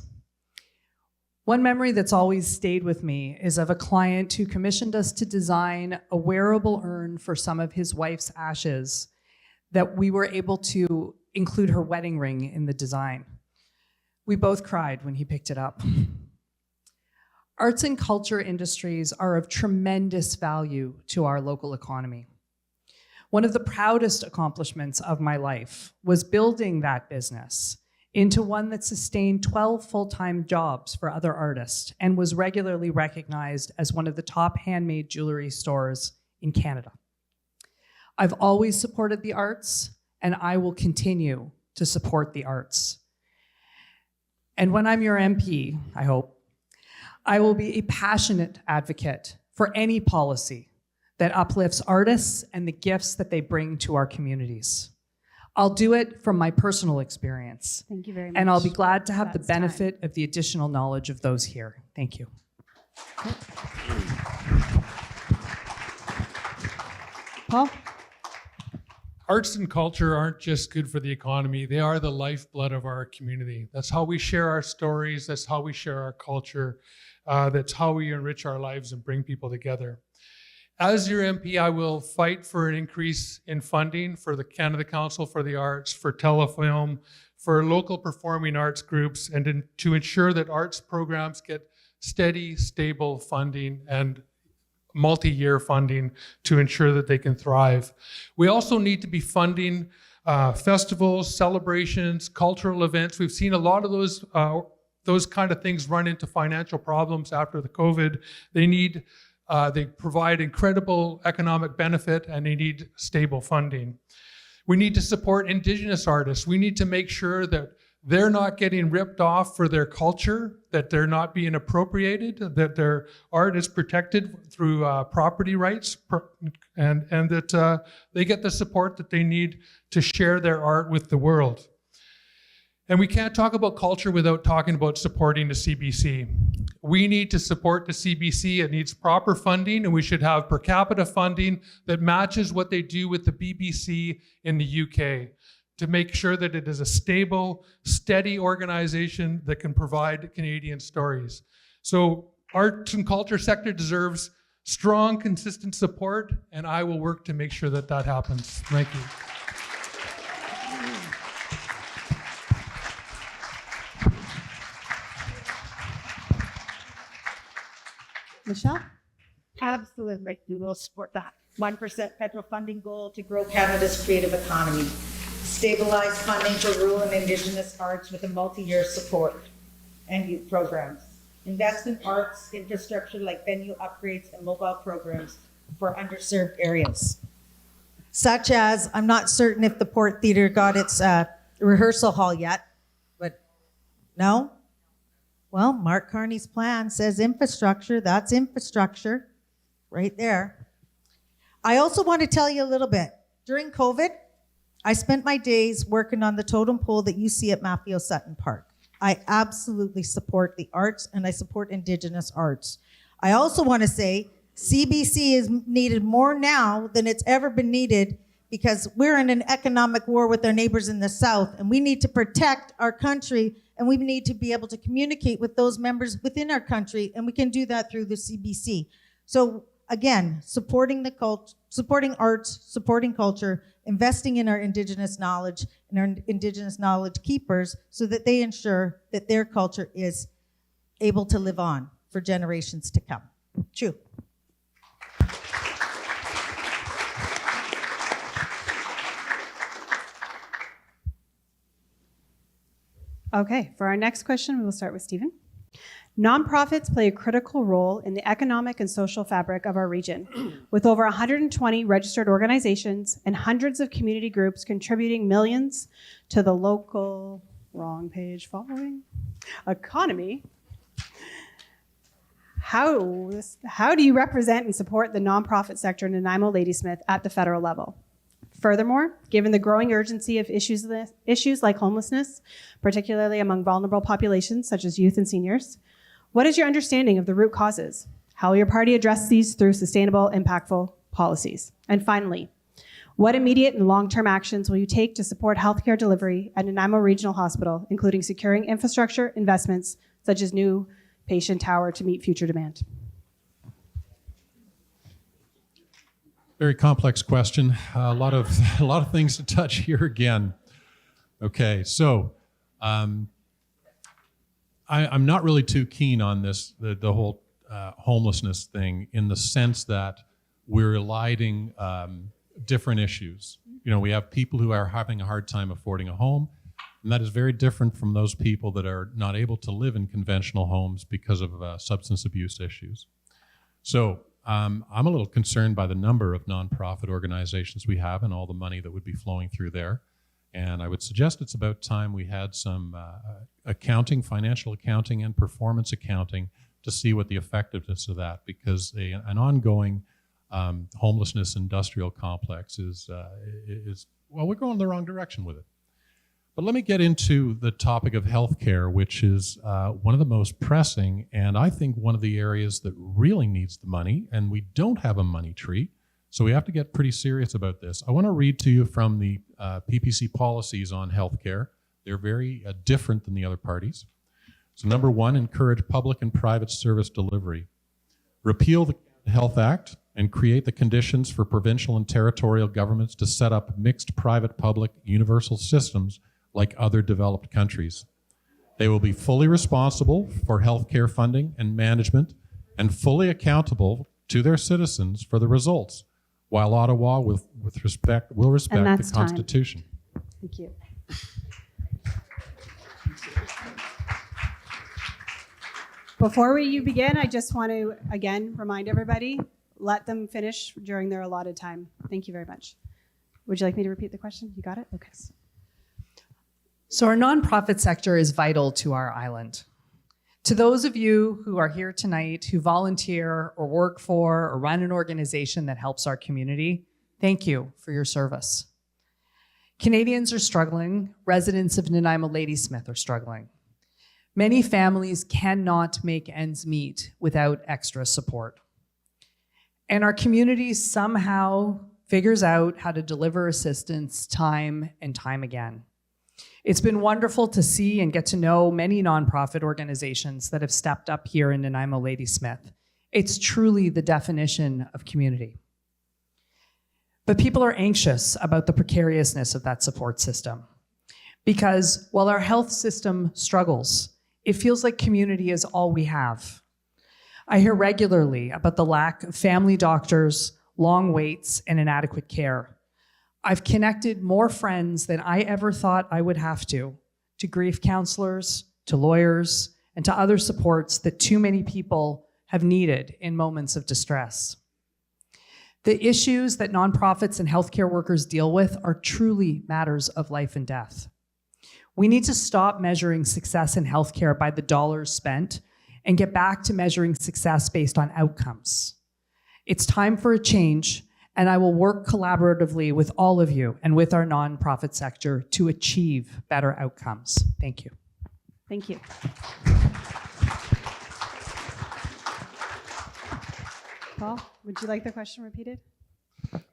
One memory that's always stayed with me is of a client who commissioned us to design a wearable urn for some of his wife's ashes that we were able to include her wedding ring in the design. We both cried when he picked it up. Arts and culture industries are of tremendous value to our local economy. One of the proudest accomplishments of my life was building that business into one that sustained 12 full-time jobs for other artists and was regularly recognized as one of the top handmade jewelry stores in Canada. I've always supported the arts, and I will continue to support the arts. And when I'm your MP, I hope, I will be a passionate advocate for any policy that uplifts artists and the gifts that they bring to our communities. I'll do it from my personal experience. Thank you very much. And I'll be glad to have the That's time. benefit of the additional knowledge of those here. Thank you. Paul? Arts and culture aren't just good for the economy, they are the lifeblood of our community. That's how we share our stories, that's how we share our culture, that's how we enrich our lives and bring people together. As your MP, I will fight for an increase in funding for the Canada Council for the Arts, for telefilm, for local performing arts groups, and to ensure that arts programs get steady, stable funding and multi-year funding to ensure that they can thrive. We also need to be funding festivals, celebrations, cultural events. We've seen a lot of those kind of things run into financial problems after the COVID. They provide incredible economic benefit and they need stable funding. We need to support Indigenous artists. We need to make sure that they're not getting ripped off for their culture, that they're not being appropriated, that their art is protected through property rights, and that they get the support that they need to share their art with the world. And we can't talk about culture without talking about supporting the CBC. We need to support the CBC. It needs proper funding, and we should have per capita funding that matches what they do with the BBC in the UK to make sure that it is a stable, steady organization that can provide Canadian stories. So arts and culture sector deserves strong, consistent support, and I will work to make sure that that happens. Thank you. Michelle? Absolutely, we will support that 1% federal funding goal to grow Canada's creative economy. Stabilize funding for rural and Indigenous arts with a multi-year support and youth programs. Invest in arts infrastructure like venue upgrades and mobile programs for underserved areas. Such as, I'm not certain if the Port Theatre got its rehearsal hall yet, but no? Well, Mark Carney's plan says infrastructure, that's infrastructure right there. I also want to tell you a little bit. During COVID, I spent my days working on the totem pole that you see at Maffeo Sutton Park. I absolutely support the arts and I support Indigenous arts. I also want to say CBC is needed more now than it's ever been needed because we're in an economic war with our neighbors in the South and we need to protect our country and we need to be able to communicate with those members within our country, and we can do that through the CBC. So again, supporting the culture, supporting arts, supporting culture, investing in our Indigenous knowledge and our Indigenous knowledge keepers so that they ensure that their culture is able to live on for generations to come. Chew. Okay, for our next question, we will start with Stephen. Nonprofits play a critical role in the economic and social fabric of our region, with over 120 registered organizations and hundreds of community groups contributing millions to the local, wrong page following, economy. How do you represent and support the nonprofit sector in Nanaimo Ladysmith at the federal level? Furthermore, given the growing urgency of issues like homelessness, particularly among vulnerable populations such as youth and seniors, what is your understanding of the root causes? How will your party address these through sustainable, impactful policies? And finally, what immediate and long-term actions will you take to support healthcare delivery at Nanaimo Regional Hospital, including securing infrastructure investments such as new patient tower to meet future demand? Very complex question. A lot of things to touch here again. Okay, so I'm not really too keen on this, the whole homelessness thing, in the sense that we're eliding different issues. You know, we have people who are having a hard time affording a home, and that is very different from those people that are not able to live in conventional homes because of substance abuse issues. So I'm a little concerned by the number of nonprofit organizations we have and all the money that would be flowing through there. And I would suggest it's about time we had some accounting, financial accounting and performance accounting to see what the effectiveness of that, because an ongoing homelessness industrial complex is, well, we're going the wrong direction with it. But let me get into the topic of healthcare, which is one of the most pressing, and I think one of the areas that really needs the money, and we don't have a money tree, so we have to get pretty serious about this. I want to read to you from the PPC policies on healthcare. They're very different than the other parties. So number one, encourage public and private service delivery. Repeal the Health Act and create the conditions for provincial and territorial governments to set up mixed private-public universal systems like other developed countries. They will be fully responsible for healthcare funding and management and fully accountable to their citizens for the results, while Ottawa will respect the Constitution. Thank you. Before you begin, I just want to, again, remind everybody, let them finish during their allotted time. Thank you very much. Would you like me to repeat the question? You got it? Okay. So our nonprofit sector is vital to our island. To those of you who are here tonight who volunteer or work for or run an organization that helps our community, thank you for your service. Canadians are struggling. Residents of Nanaimo Ladysmith are struggling. Many families cannot make ends meet without extra support. And our community somehow figures out how to deliver assistance time and time again. It's been wonderful to see and get to know many nonprofit organizations that have stepped up here in Nanaimo Ladysmith. It's truly the definition of community. But people are anxious about the precariousness of that support system, because while our health system struggles, it feels like community is all we have. I hear regularly about the lack of family doctors, long waits, and inadequate care. I've connected more friends than I ever thought I would have to grief counselors, to lawyers, and to other supports that too many people have needed in moments of distress. The issues that nonprofits and healthcare workers deal with are truly matters of life and death. We need to stop measuring success in healthcare by the dollars spent and get back to measuring success based on outcomes. It's time for a change, And I will work collaboratively with all of you and with our nonprofit sector to achieve better outcomes. Thank you. Thank you. Paul, would you like the question repeated?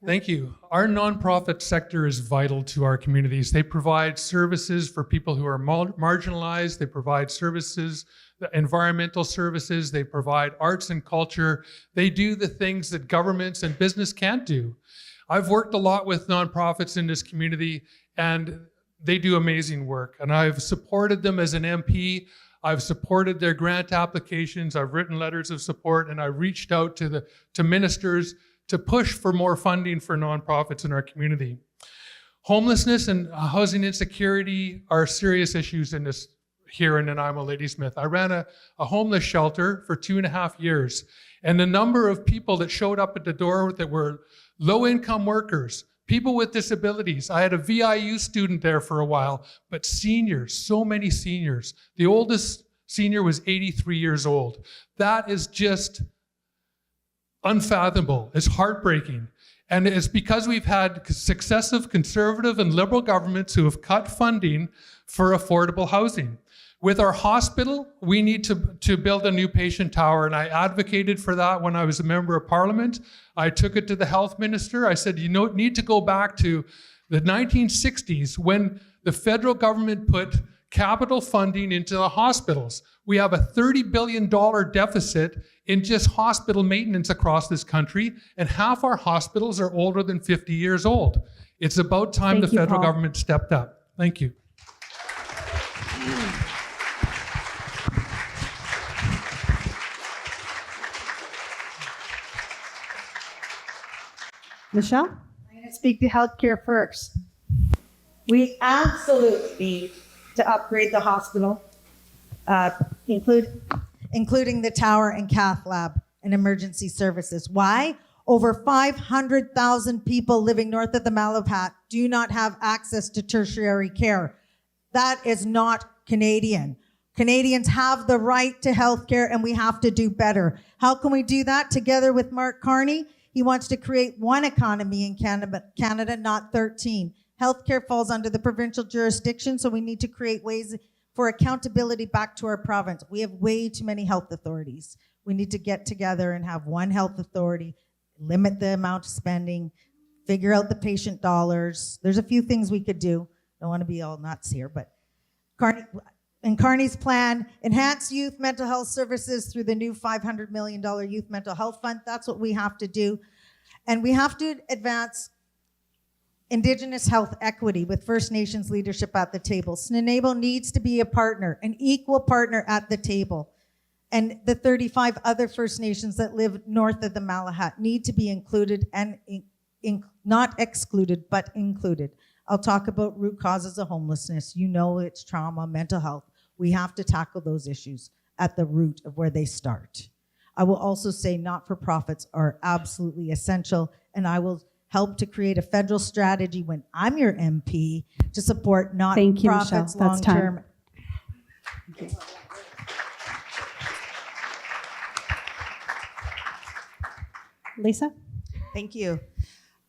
Thank you. Our nonprofit sector is vital to our communities. They provide services for people who are marginalized. They provide services, environmental services. They provide arts and culture. They do the things that governments and business can't do. I've worked a lot with nonprofits in this community, and they do amazing work. And I've supported them as an MP. I've supported their grant applications. I've written letters of support, and I reached out to ministers to push for more funding for nonprofits in our community. Homelessness and housing insecurity are serious issues here in Nanaimo Ladysmith. I ran a homeless shelter for 2.5 years, and the number of people that showed up at the door that were low-income workers, people with disabilities. I had a VIU student there for a while, but seniors, so many seniors. The oldest senior was 83 years old. That is just unfathomable. It's heartbreaking. And it's because we've had successive conservative and liberal governments who have cut funding for affordable housing. With our hospital, we need to build a new patient tower, and I advocated for that when I was a member of parliament. I took it to the health minister. I said, you need to go back to the 1960s when the federal government put capital funding into the hospitals. We have a $30 billion deficit in just hospital maintenance across this country, and half our hospitals are older than 50 years old. It's about time the federal government stepped up. Thank you. Michelle? I'm going to speak to healthcare first. We absolutely need to upgrade the hospital, including the tower and cath lab and emergency services. Why? Over 500,000 people living north of the Malapat do not have access to tertiary care. That is not Canadian. Canadians have the right to health care, and we have to do better. How can we do that? Together with Mark Carney, he wants to create one economy in Canada, not 13. Healthcare falls under the provincial jurisdiction, so we need to create ways for accountability back to our province. We have way too many health authorities. We need to get together and have one health authority, limit the amount of spending, figure out the patient dollars. There's a few things we could do. Don't want to be all nuts here, but Carney's plan, enhance youth mental health services through the new $500 million Youth Mental Health Fund. That's what we have to do. And we have to advance Indigenous health equity with First Nations leadership at the table. Nanaimo needs to be a partner, an equal partner at the table. And the 35 other First Nations that live north of the Malahat need to be included and not excluded, but included. I'll talk about root causes of homelessness. You know it's trauma, mental health. We have to tackle those issues at the root of where they start. I will also say not-for-profits are absolutely essential, and I will help to create a federal strategy when I'm your MP to support not-for-profits long-term. Lisa? Thank you.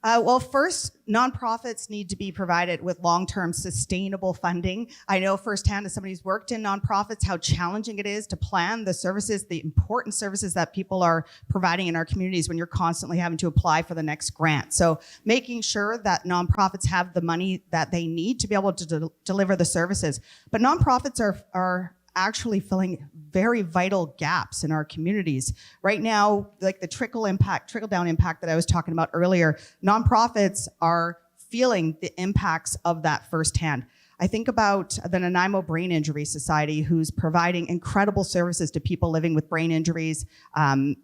Well, first, nonprofits need to be provided with long-term sustainable funding. I know firsthand as somebody who's worked in nonprofits how challenging it is to plan the services, the important services that people are providing in our communities when you're constantly having to apply for the next grant. So making sure that nonprofits have the money that they need to be able to deliver the services. But nonprofits are actually filling very vital gaps in our communities. Right now, like the trickle-down impact that I was talking about earlier, nonprofits are feeling the impacts of that firsthand. I think about the Nanaimo Brain Injury Society, who's providing incredible services to people living with brain injuries,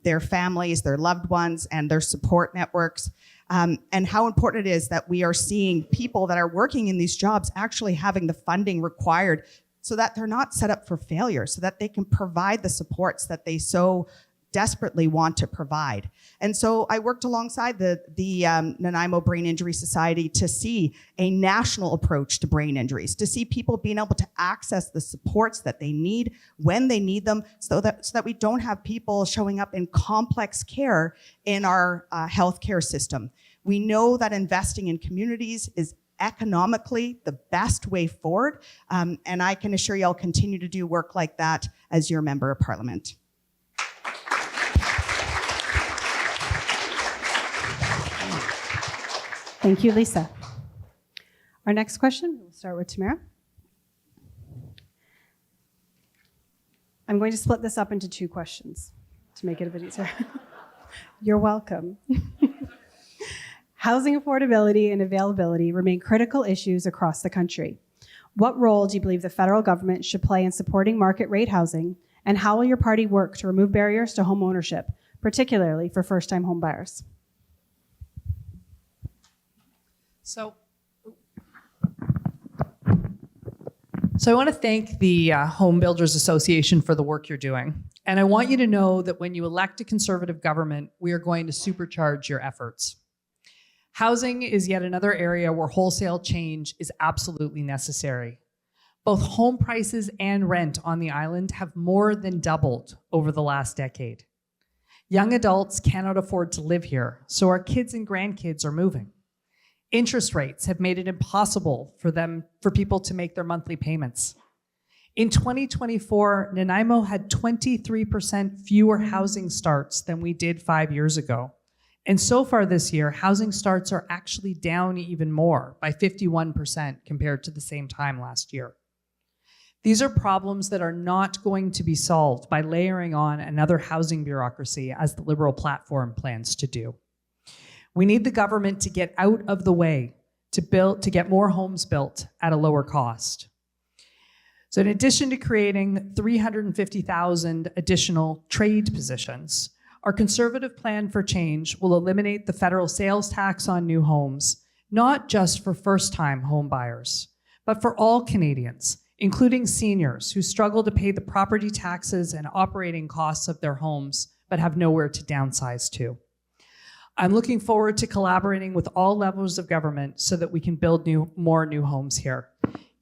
their families, their loved ones, and their support networks. And how important it is that we are seeing people that are working in these jobs actually having the funding required so that they're not set up for failure, so that they can provide the supports that they so desperately want to provide. And so I worked alongside the Nanaimo Brain Injury Society to see a national approach to brain injuries, to see people being able to access the supports that they need when they need them, so that we don't have people showing up in complex care in our healthcare system. We know that investing in communities is economically the best way forward, and I can assure you I'll continue to do work like that as your member of parliament. Thank you, Lisa. Our next question, we'll start with Tamara. I'm going to split this up into 2 questions to make it a bit easier. You're welcome. Housing affordability and availability remain critical issues across the country. What role do you believe the federal government should play in supporting market rate housing, and how will your party work to remove barriers to home ownership, particularly for first-time home buyers? So I want to thank the Home Builders Association for the work you're doing. And I want you to know that when you elect a conservative government, we are going to supercharge your efforts. Housing is yet another area where wholesale change is absolutely necessary. Both home prices and rent on the island have more than doubled over the last decade. Young adults cannot afford to live here, so our kids and grandkids are moving. Interest rates have made it impossible for people to make their monthly payments. In 2024, Nanaimo had 23% fewer housing starts than we did 5 years ago. And so far this year, housing starts are actually down even more, by 51% compared to the same time last year. These are problems that are not going to be solved by layering on another housing bureaucracy, as the Liberal platform plans to do. We need the government to get out of the way to get more homes built at a lower cost. So in addition to creating 350,000 additional trade positions, our Conservative plan for change will eliminate the federal sales tax on new homes, not just for first-time home buyers, but for all Canadians, including seniors who struggle to pay the property taxes and operating costs of their homes, but have nowhere to downsize to. I'm looking forward to collaborating with all levels of government so that we can build more new homes here.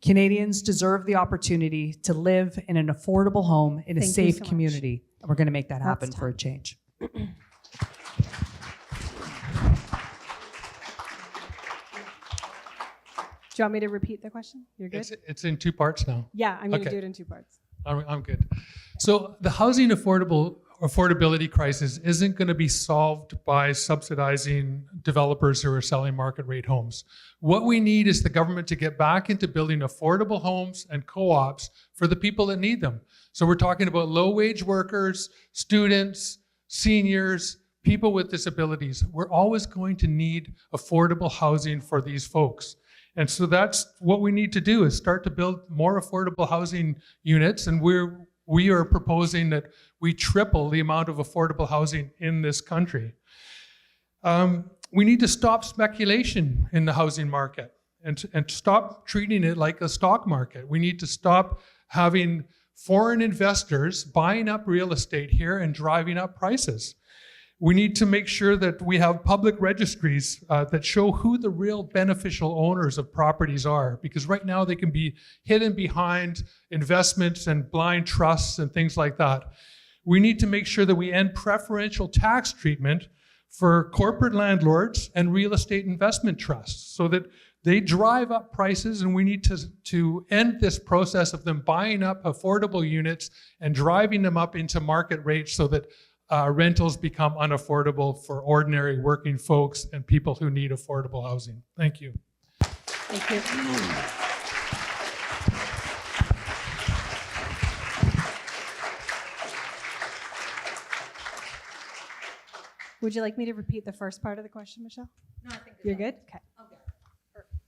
Canadians deserve the opportunity to live in an affordable home in a safe community, and we're going to make that happen for a change. Do you want me to repeat the question? You're good? It's in 2 parts now. Yeah, I'm going to Okay. do it in 2 parts. I'm good. So the housing affordability crisis isn't going to be solved by subsidizing developers who are selling market rate homes. What we need is the government to get back into building affordable homes and co-ops for the people that need them. So we're talking about low-wage workers, students, seniors, people with disabilities. We're always going to need affordable housing for these folks. And so that's what we need to do, is start to build more affordable housing units. And we are proposing that we triple the amount of affordable housing in this country. We need to stop speculation in the housing market and stop treating it like a stock market. We need to stop having foreign investors buying up real estate here and driving up prices. We need to make sure that we have public registries that show who the real beneficial owners of properties are, because right now they can be hidden behind investments and blind trusts and things like that. We need to make sure that we end preferential tax treatment for corporate landlords and real estate investment trusts so that they drive up prices, and we need to end this process of them buying up affordable units and driving them up into market rates so that rentals become unaffordable for ordinary working folks and people who need affordable housing. Thank you. Thank you. Would you like me to repeat the first part of the question, Michelle? No, I think You're good? Okay.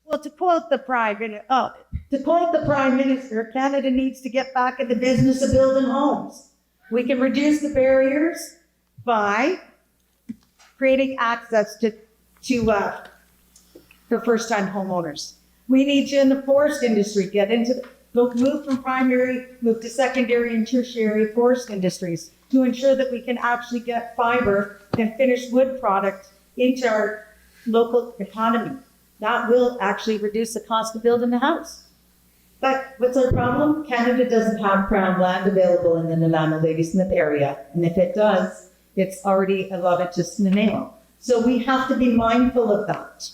Well, to quote the Prime Minister, Canada needs to get back in the business of building homes. We can reduce the barriers by creating access for first-time homeowners. We need to, in the forest industry, move from primary, move to secondary and tertiary forest industries to ensure that we can actually get fiber and finished wood product into our local economy. That will actually reduce the cost of building a house. But what's our problem? Canada doesn't have crown land available in the Nanaimo Ladysmith area. And if it does, it's already allotted to Nanaimo. So we have to be mindful of that.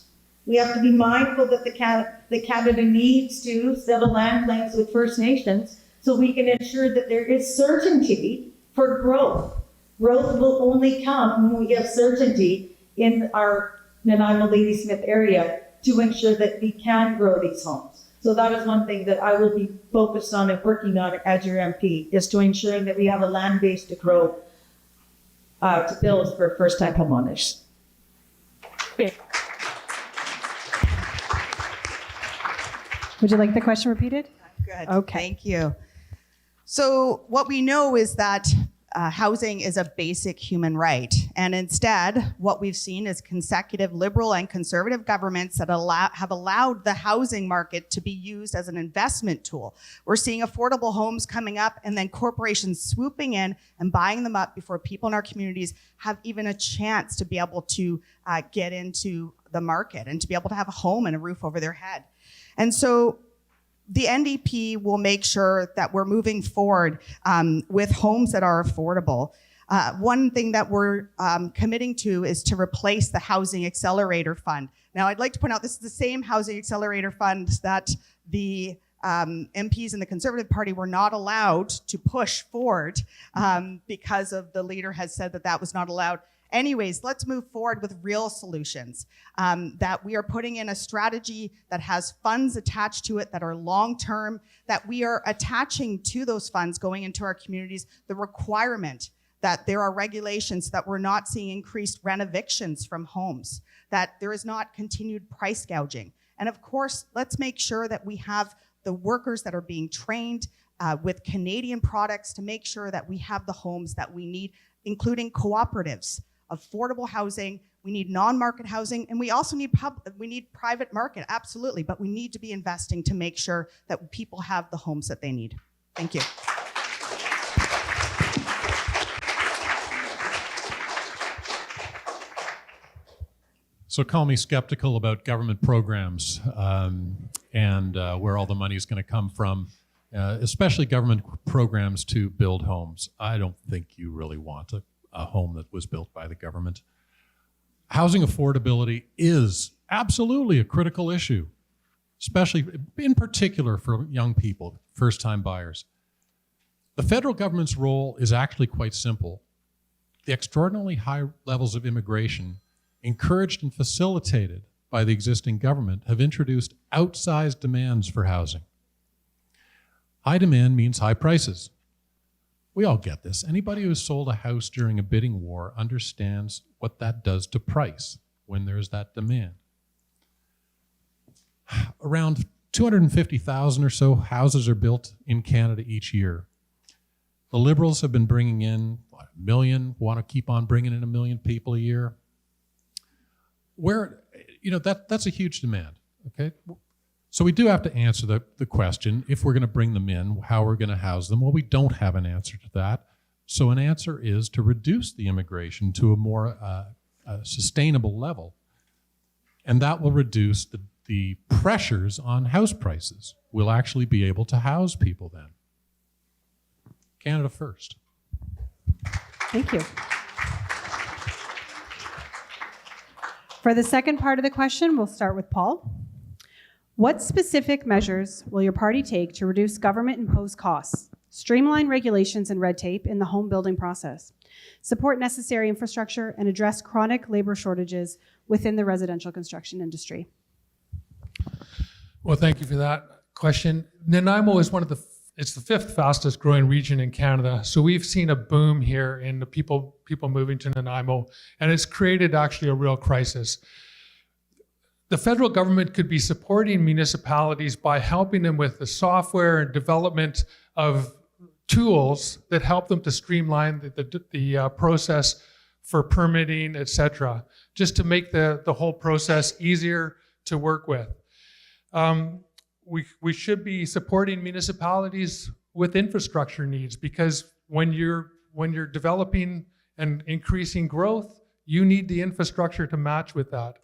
We have to be mindful that the Canada needs to settle land claims with First Nations so we can ensure that there is certainty for growth. Growth will only come when we have certainty in our Nanaimo Ladysmith area to ensure that we can grow these homes. So that is one thing that I will be focused on and working on as your MP, is to ensuring that we have a land base to grow, to build for first-time homeowners. Would you like the question repeated? Good. Okay. Thank you. So what we know is that housing is a basic human right. And instead, what we've seen is consecutive liberal and conservative governments that have allowed the housing market to be used as an investment tool. We're seeing affordable homes coming up and then corporations swooping in and buying them up before people in our communities have even a chance to be able to get into the market and to be able to have a home and a roof over their head. And so the NDP will make sure that we're moving forward with homes that are affordable. One thing that we're committing to is to replace the Housing Accelerator Fund. Now, I'd like to point out this is the same Housing Accelerator Fund that the MPs in the Conservative Party were not allowed to push forward because of the leader has said that that was not allowed. Anyways, let's move forward with real solutions, that we are putting in a strategy that has funds attached to it that are long-term, that we are attaching to those funds going into our communities the requirement that there are regulations, that we're not seeing increased renovictions from homes, that there is not continued price gouging. And of course, let's make sure that we have the workers that are being trained with Canadian products to make sure that we have the homes that we need, including cooperatives, affordable housing. We need non-market housing, and we also need private market, absolutely, but we need to be investing to make sure that people have the homes that they need. Thank you. So call me skeptical about government programs and where all the money is going to come from, especially government programs to build homes. I don't think you really want a home that was built by the government. Housing affordability is absolutely a critical issue, especially in particular for young people, first-time buyers. The federal government's role is actually quite simple. The extraordinarily high levels of immigration, encouraged and facilitated by the existing government, have introduced outsized demands for housing. High demand means high prices. We all get this. Anybody who has sold a house during a bidding war understands what that does to price when there's that demand. Around 250,000 or so houses are built in Canada each year. The Liberals have been bringing in 1 million, want to keep on bringing in 1 million people a year. That's a huge demand, okay? So we do have to answer the question, if we're going to bring them in, how we're going to house them. Well, we don't have an answer to that. So an answer is to reduce the immigration to a more sustainable level. And that will reduce the pressures on house prices. We'll actually be able to house people then. Canada first. Thank you. For the second part of the question, we'll start with Paul. What specific measures will your party take to reduce government-imposed costs, streamline regulations and red tape in the home building process, support necessary infrastructure, and address chronic labor shortages within the residential construction industry? Well, thank you for that question. Nanaimo is it's the 5th fastest growing region in Canada. So we've seen a boom here in the people moving to Nanaimo, and it's created actually a real crisis. The federal government could be supporting municipalities by helping them with the software and development of tools that help them to streamline the process for permitting, et cetera, just to make the whole process easier to work with. We should be supporting municipalities with infrastructure needs, because when you're developing and increasing growth, you need the infrastructure to match with that.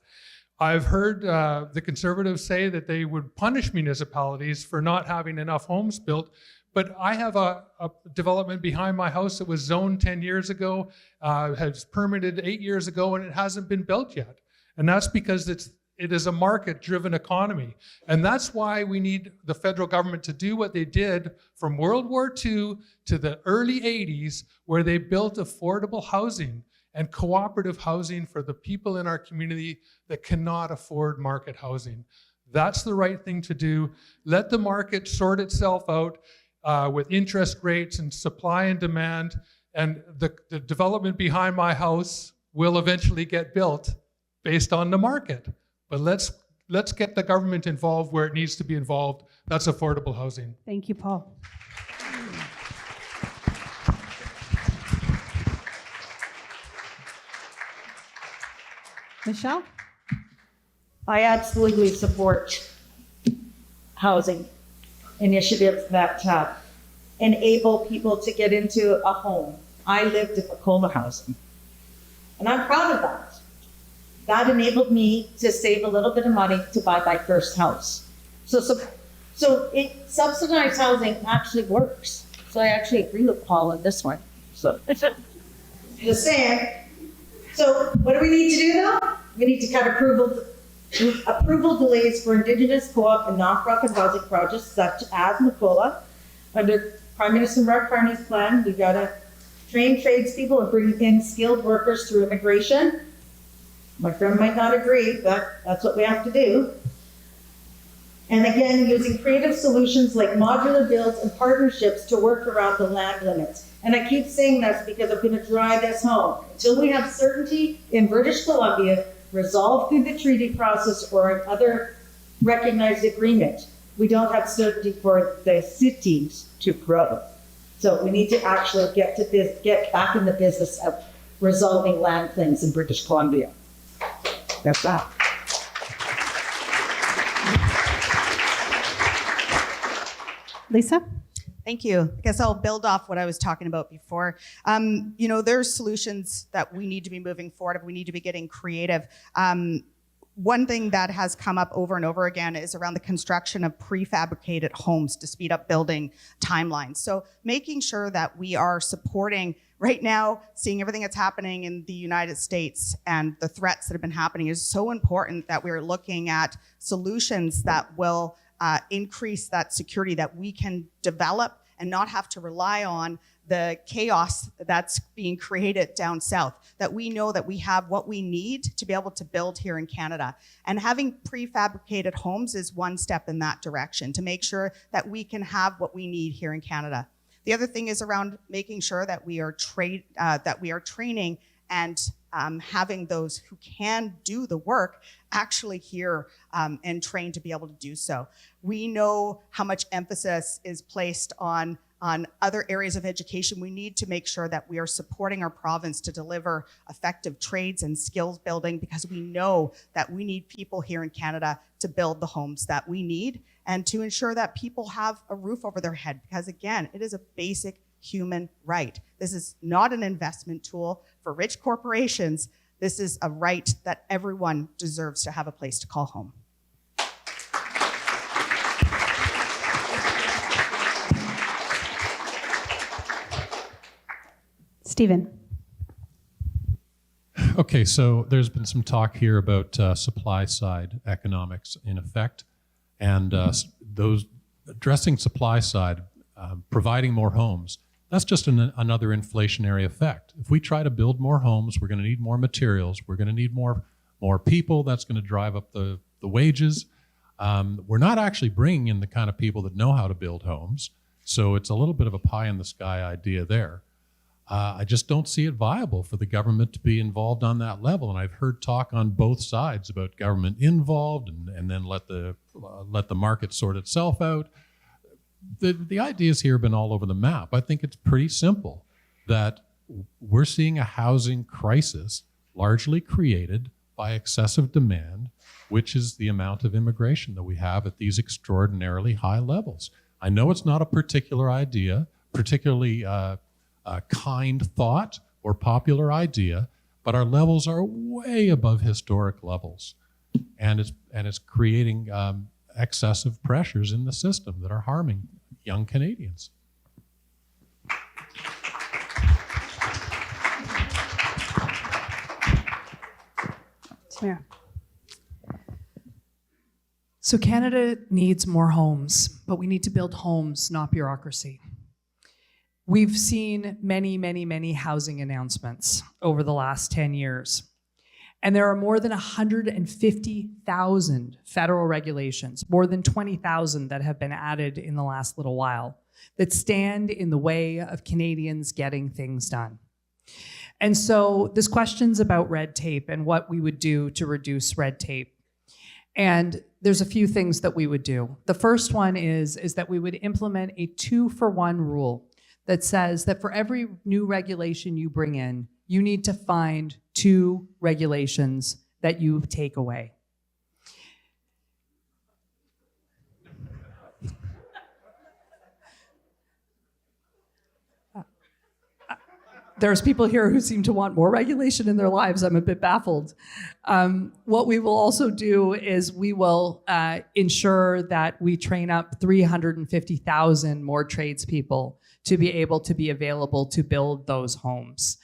I've heard the Conservatives say that they would punish municipalities for not having enough homes built, But I have a development behind my house that was zoned 10 years ago, has permitted 8 years ago, and it hasn't been built yet. And that's because it is a market-driven economy. And that's why we need the federal government to do what they did from World War II to the early 80s, where they built affordable housing and cooperative housing for the people in our community that cannot afford market housing. That's the right thing to do. Let the market sort itself out with interest rates and supply and demand, and the development behind my house will eventually get built based on the market. But let's get the government involved where it needs to be involved. That's affordable housing. Thank you, Paul. Michelle? I absolutely support housing initiatives that enable people to get into a home. I lived in Macola housing, and I'm proud of that. That enabled me to save a little bit of money to buy my first house. So subsidized housing actually works. So I actually agree with Paul on this one. So just saying. So what do we need to do now? We need to cut approval delays for Indigenous co-op and non-profit housing projects such as Macola. Under Prime Minister Mark Carney's plan, we gotta train tradespeople and bring in skilled workers through immigration. My friend might not agree, but that's what we have to do. And again, using creative solutions like modular builds and partnerships to work around the land limits. And I keep saying this because I'm going to drive this home. Until we have certainty in British Columbia, resolved through the treaty process or other recognized agreement, we don't have certainty for the cities to grow. So we need to actually get back in the business of resolving land claims in British Columbia. That's that. Lisa? Thank you. I guess I'll build off what I was talking about before. There's solutions that we need to be moving forward. We need to be getting creative. One thing that has come up over and over again is around the construction of prefabricated homes to speed up building timelines. So making sure that we are supporting right now, seeing everything that's happening in the United States and the threats that have been happening is so important that we're looking at solutions that will increase that security that we can develop and not have to rely on the chaos that's being created down south, that we know that we have what we need to be able to build here in Canada. And having prefabricated homes is one step in that direction to make sure that we can have what we need here in Canada. The other thing is around making sure that we are training and having those who can do the work actually here and trained to be able to do so. We know how much emphasis is placed on other areas of education. We need to make sure that we are supporting our province to deliver effective trades and skills building, because we know that we need people here in Canada to build the homes that we need and to ensure that people have a roof over their head, because again, it is a basic human right. This is not an investment tool for rich corporations. This is a right that everyone deserves to have a place to call home. Stephen. Okay, so there's been some talk here about supply side economics in effect, and those addressing supply side, providing more homes. That's just another inflationary effect. If we try to build more homes, we're going to need more materials. We're going to need more people. That's going to drive up the wages. We're not actually bringing in the kind of people that know how to build homes. So it's a little bit of a pie in the sky idea there. I just don't see it viable for the government to be involved on that level. And I've heard talk on both sides about government involved and then let the market sort itself out. The ideas here have been all over the map. I think it's pretty simple that we're seeing a housing crisis largely created by excessive demand, which is the amount of immigration that we have at these extraordinarily high levels. I know it's not a particular idea, particularly kind thought or popular idea, but our levels are way above historic levels, and it's creating excessive pressures in the system that are harming young Canadians. Yeah. So Canada needs more homes, but we need to build homes, not bureaucracy. We've seen many, many, many housing announcements over the last 10 years. And there are more than 150,000 federal regulations, more than 20,000 that have been added in the last little while, that stand in the way of Canadians getting things done. And so this question's about red tape and what we would do to reduce red tape. And there's a few things that we would do. The first one is that we would implement a 2-for-1 rule that says that for every new regulation you bring in, you need to find 2 regulations that you take away. There's people here who seem to want more regulation in their lives. I'm a bit baffled. What we will also do is we will ensure that we train up 350,000 more tradespeople to be able to be available to build those homes.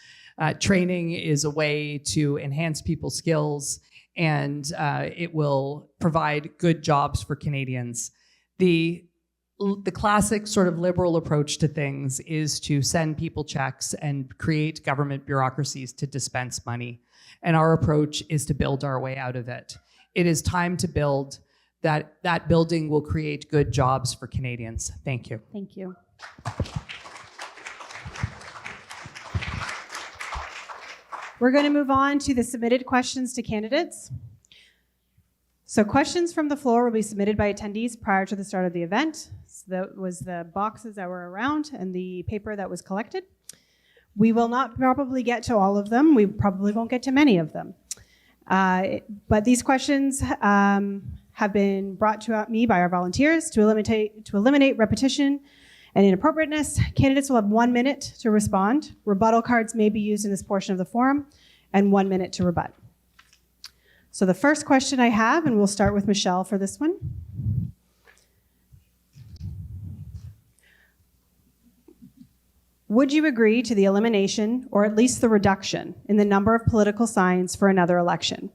Training is a way to enhance people's skills, and it will provide good jobs for Canadians. The classic sort of liberal approach to things is to send people checks and create government bureaucracies to dispense money. And our approach is to build our way out of it. It is time to build. That building will create good jobs for Canadians. Thank you. Thank you. We're going to move on to the submitted questions to candidates. So questions from the floor will be submitted by attendees prior to the start of the event. So that was the boxes that were around and the paper that was collected. We will not probably get to all of them. We probably won't get to many of them. But these questions have been brought to me by our volunteers to eliminate repetition and inappropriateness. Candidates will have 1 minute to respond. Rebuttal cards may be used in this portion of the forum, and 1 minute to rebut. So the first question I have, and we'll start with Michelle for this one. Would you agree to the elimination, or at least the reduction, in the number of political signs for another election?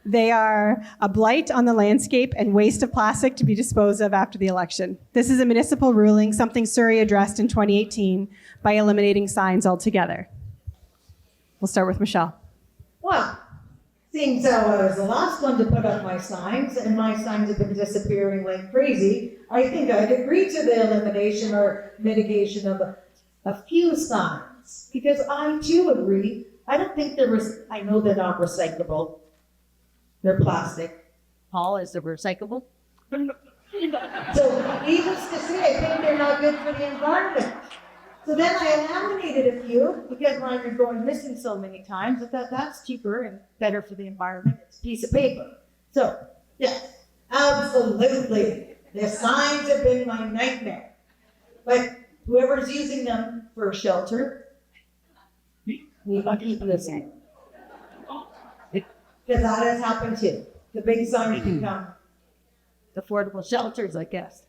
They are a blight on the landscape and waste of plastic to be disposed of after the election. This is a municipal ruling, something Surrey addressed in 2018 by eliminating signs altogether. We'll start with Michelle. Well, seeing so I was the last one to put up my signs, and my signs have been disappearing like crazy, I think I'd agree to the elimination or mitigation of a few signs. Because I too agree, I don't think I know they're not recyclable. They're plastic. Paul, is it recyclable? So needless to say, I think they're not good for the environment. So then I laminated a few because mine are going missing so many times. I thought that's cheaper and better for the environment. It's a piece of paper. So, yes, absolutely. The signs have been my nightmare. But whoever's using them for shelter, we can keep listening. Because that has happened too. The big signs become Affordable shelters, I guess.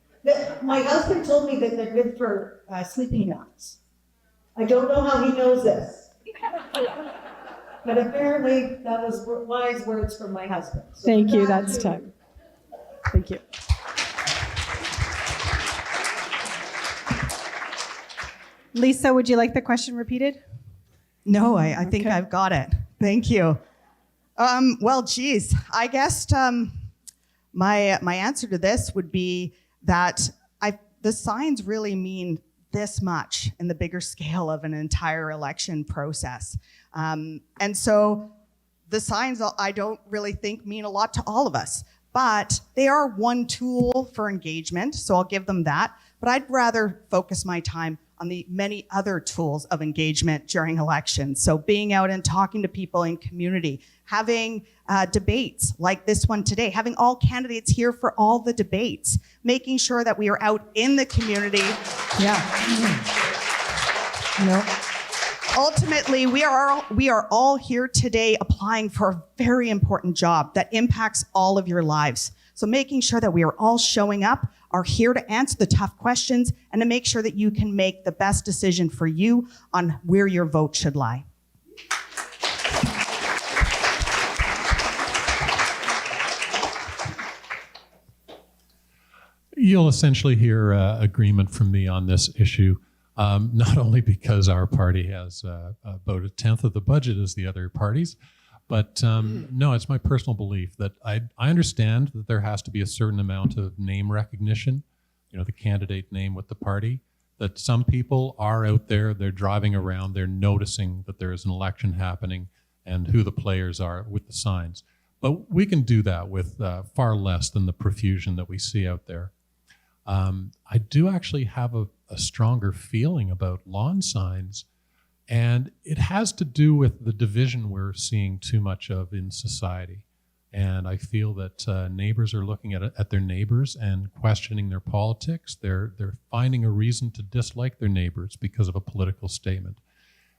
My husband told me that they're good for sleeping nuts. I don't know how he knows this. But apparently that was wise words from my husband. So Thank you, that's time. Thank you. Lisa, would you like the question repeated? No, I think I've got it. Thank you. Well, geez, I guess my answer to this would be that the signs really mean this much in the bigger scale of an entire election process. And so the signs I don't really think mean a lot to all of us, but they are one tool for engagement, so I'll give them that. But I'd rather focus my time on the many other tools of engagement during elections. So being out and talking to people in community, having debates like this one today, having all candidates here for all the debates, making sure that we are out in the community. Yeah. No. Ultimately, we are all here today applying for a very important job that impacts all of your lives. So making sure that we are all showing up, are here to answer the tough questions, and to make sure that you can make the best decision for you on where your vote should lie. You'll essentially hear agreement from me on this issue, not only because our party has about a tenth of the budget as the other parties, but no, it's my personal belief that I understand that there has to be a certain amount of name recognition, the candidate name with the party, that some people are out there, they're driving around, they're noticing that there is an election happening and who the players are with the signs. But we can do that with far less than the profusion that we see out there. I do actually have a stronger feeling about lawn signs, and it has to do with the division we're seeing too much of in society. And I feel that neighbors are looking at their neighbors and questioning their politics. They're finding a reason to dislike their neighbors because of a political statement.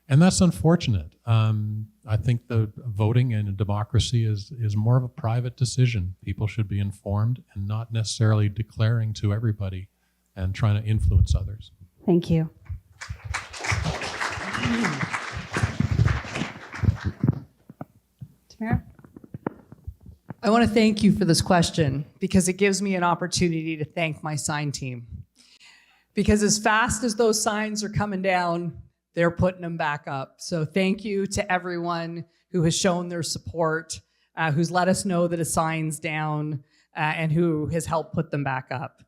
And that's unfortunate. I think the voting in a democracy is more of a private decision. People should be informed and not necessarily declaring to everybody and trying to influence others. Thank you. Tamara? I want to thank you for this question because it gives me an opportunity to thank my sign team. Because as fast as those signs are coming down, they're putting them back up. So thank you to everyone who has shown their support, who's let us know that a sign's down, and who has helped put them back up.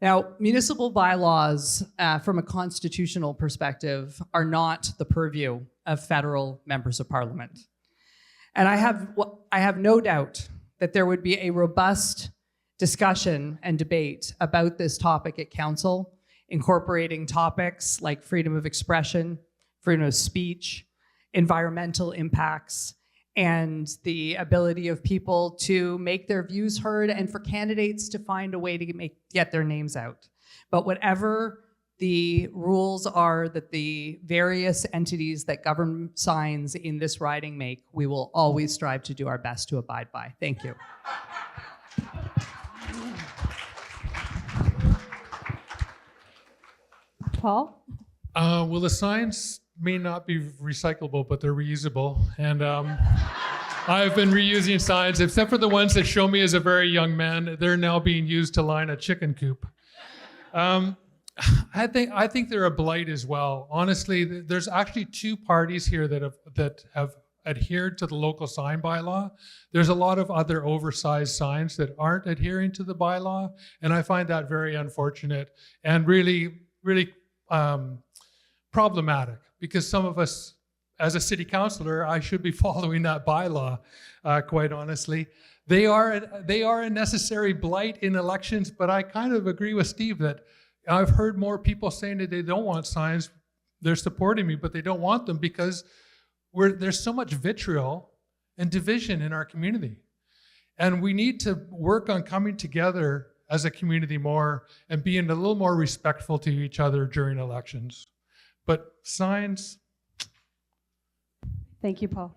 Now, municipal bylaws, from a constitutional perspective, are not the purview of federal members of parliament. And I have no doubt that there would be a robust discussion and debate about this topic at council, incorporating topics like freedom of expression, freedom of speech, environmental impacts, and the ability of people to make their views heard and for candidates to find a way to get their names out. But whatever the rules are that the various entities that govern signs in this riding make, we will always strive to do our best to abide by. Thank you. Paul? Well, the signs may not be recyclable, but they're reusable. And I've been reusing signs, except for the ones that show me as a very young man. They're now being used to line a chicken coop. I think they're a blight as well. Honestly, there's actually two parties here that have adhered to the local sign bylaw. There's a lot of other oversized signs that aren't adhering to the bylaw, and I find that very unfortunate and really, really problematic, because some of us, as a city councillor, I should be following that bylaw, quite honestly. They are a necessary blight in elections, but I kind of agree with Steve that I've heard more people saying that they don't want signs. They're supporting me, but they don't want them because there's so much vitriol and division in our community. And we need to work on coming together as a community more and being a little more respectful to each other during elections. But signs. Thank you, Paul.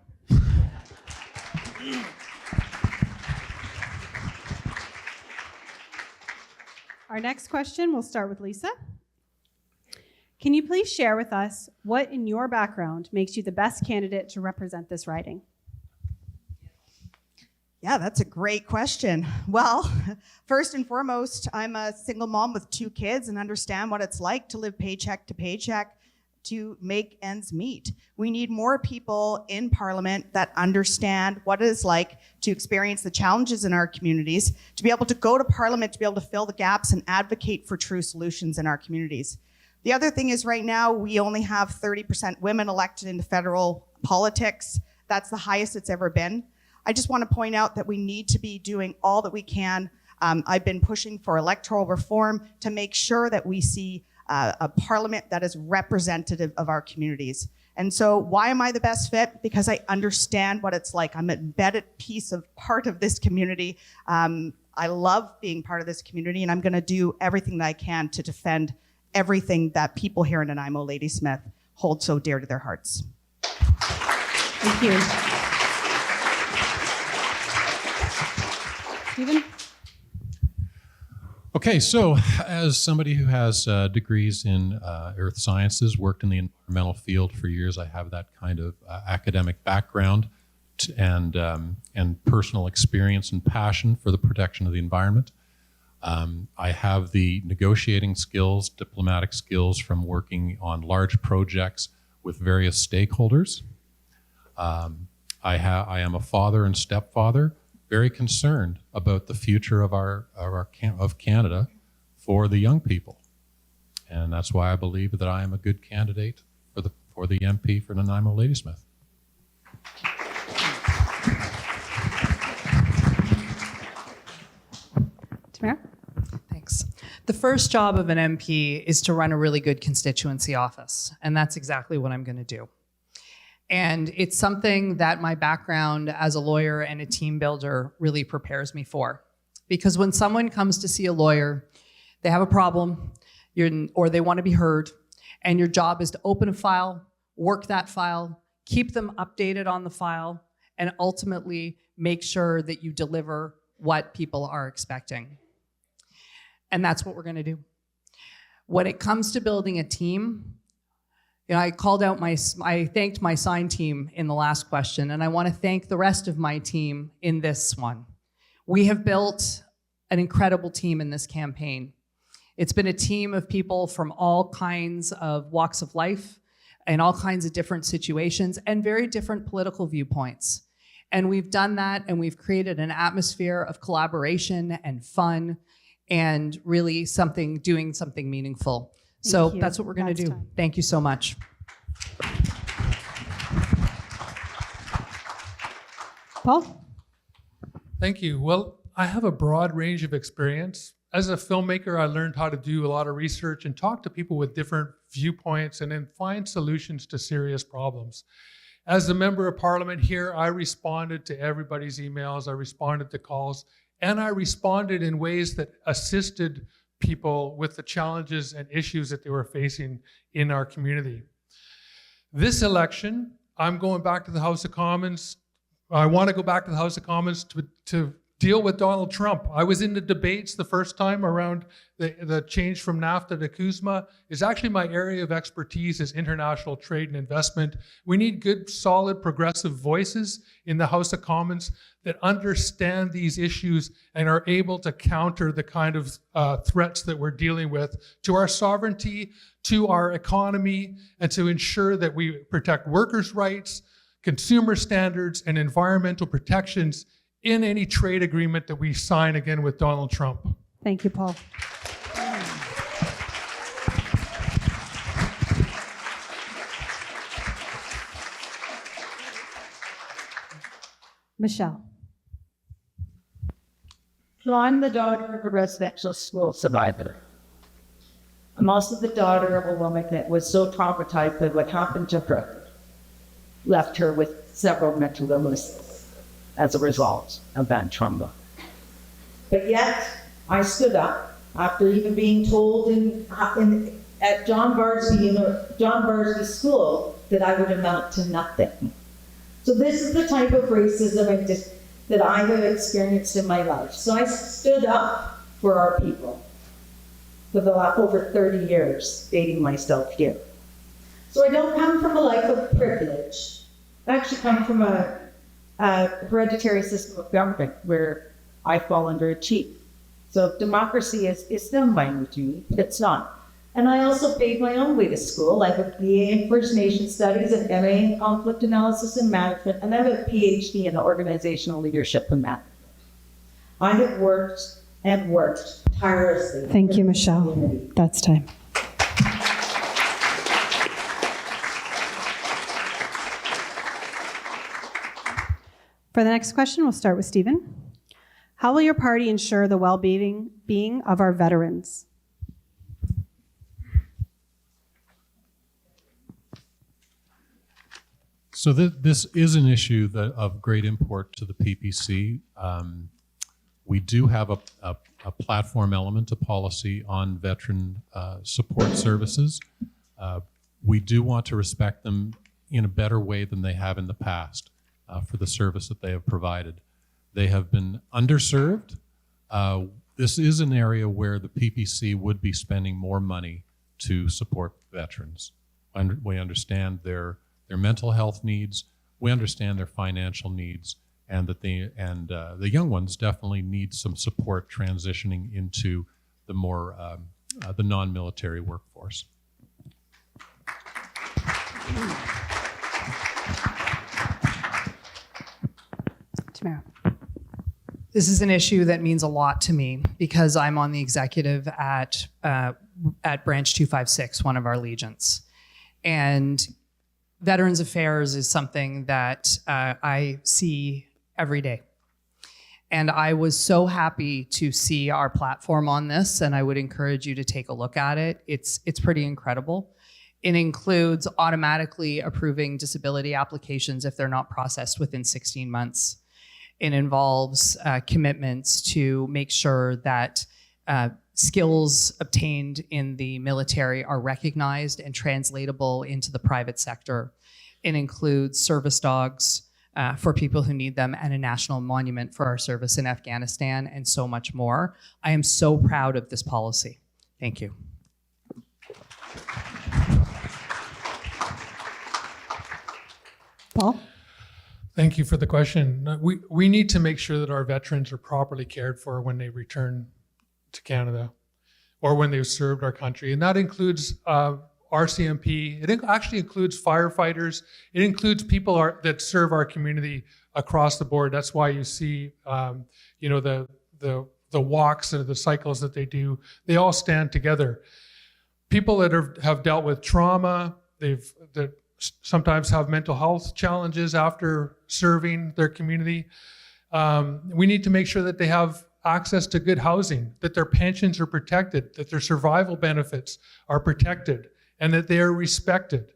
Our next question, we'll start with Lisa. Can you please share with us what in your background makes you the best candidate to represent this riding? Yeah, that's a great question. Well, first and foremost, I'm a single mom with 2 kids and understand what it's like to live paycheck to paycheck to make ends meet. We need more people in Parliament that understand what it is like to experience the challenges in our communities, to be able to go to Parliament, to be able to fill the gaps and advocate for true solutions in our communities. The other thing is right now, we only have 30% women elected into federal politics. That's the highest it's ever been. I just want to point out that we need to be doing all that we can. I've been pushing for electoral reform to make sure that we see a parliament that is representative of our communities. And so why am I the best fit? Because I understand what it's like. I'm an embedded part of this community. I love being part of this community, and I'm going to do everything that I can to defend everything that people here in Nanaimo Ladysmith hold so dear to their hearts. Thank you. Stephen? Okay, so as somebody who has degrees in earth sciences, worked in the environmental field for years, I have that kind of academic background and personal experience and passion for the protection of the environment. I have the negotiating skills, diplomatic skills from working on large projects with various stakeholders. I am a father and stepfather, very concerned about the future of Canada for the young people. And that's why I believe that I am a good candidate for the MP for Nanaimo Ladysmith. Tamara? Thanks. The first job of an MP is to run a really good constituency office, and that's exactly what I'm going to do. And it's something that my background as a lawyer and a team builder really prepares me for. Because when someone comes to see a lawyer, they have a problem, or they want to be heard, and your job is to open a file, work that file, keep them updated on the file, and ultimately make sure that you deliver what people are expecting. And that's what we're going to do. When it comes to building a team, I thanked my sign team in the last question, and I want to thank the rest of my team in this one. We have built an incredible team in this campaign. It's been a team of people from all kinds of walks of life and all kinds of different situations and very different political viewpoints. And we've done that, and we've created an atmosphere of collaboration and fun and really doing something meaningful. So that's what we're going to do. Thank you so much. Paul? Thank you. Well, I have a broad range of experience. As a filmmaker, I learned how to do a lot of research and talk to people with different viewpoints and then find solutions to serious problems. As a member of parliament here, I responded to everybody's emails, I responded to calls, and I responded in ways that assisted people with the challenges and issues that they were facing in our community. This election, I'm going back to the House of Commons. I want to go back to the House of Commons to deal with Donald Trump. I was in the debates the first time around the change from NAFTA to CUSMA. Is actually my area of expertise is international trade and investment. We need good, solid, progressive voices in the House of Commons that understand these issues and are able to counter the kind of threats that we're dealing with to our sovereignty, to our economy, and to ensure that we protect workers' rights, consumer standards, and environmental protections in any trade agreement that we sign again with Donald Trump. Thank you, Paul. Michelle. So I'm the daughter of a residential school survivor. I'm also the daughter of a woman that was so traumatized that what happened to her left her with several mental illnesses as a result of that trauma. But yet, I stood up after even being told at John Barsby School that I would amount to nothing. So this is the type of racism that I have experienced in my life. So I stood up for our people for over 30 years, dating myself here. So I don't come from a life of privilege. I actually come from a hereditary system of government where I fall under a chief. So if democracy is done by me, it's not. And I also paid my own way to school. I have a BA in First Nation Studies, an MA in Conflict Analysis and Management, and I have a PhD in Organizational Leadership and Management. I have worked and worked tirelessly. Thank you, Michelle. That's time. For the next question, we'll start with Stephen. How will your party ensure the well-being of our veterans? So this is an issue of great import to the PPC. We do have a platform element to policy on veteran support services. We do want to respect them in a better way than they have in the past for the service that they have provided. They have been underserved. This is an area where the PPC would be spending more money to support veterans. We understand their mental health needs, we understand their financial needs, and that the young ones definitely need some support transitioning into the more the non-military workforce. Tamara. This is an issue that means a lot to me because I'm on the executive at Branch 256, one of our legions. And Veterans Affairs is something that I see every day. And I was so happy to see our platform on this, and I would encourage you to take a look at it. It's pretty incredible. It includes automatically approving disability applications if they're not processed within 16 months. It involves commitments to make sure that skills obtained in the military are recognized and translatable into the private sector. It includes service dogs for people who need them and a national monument for our service in Afghanistan and so much more. I am so proud of this policy. Thank you. Paul? Thank you for the question. We need to make sure that our veterans are properly cared for when they return to Canada or when they've served our country. And that includes RCMP. It actually includes firefighters. It includes people that serve our community across the board. That's why you see, the walks and the cycles that they do. They all stand together. People that have dealt with trauma, that sometimes have mental health challenges after serving their community. We need to make sure that they have access to good housing, that their pensions are protected, that their survival benefits are protected, and that they are respected.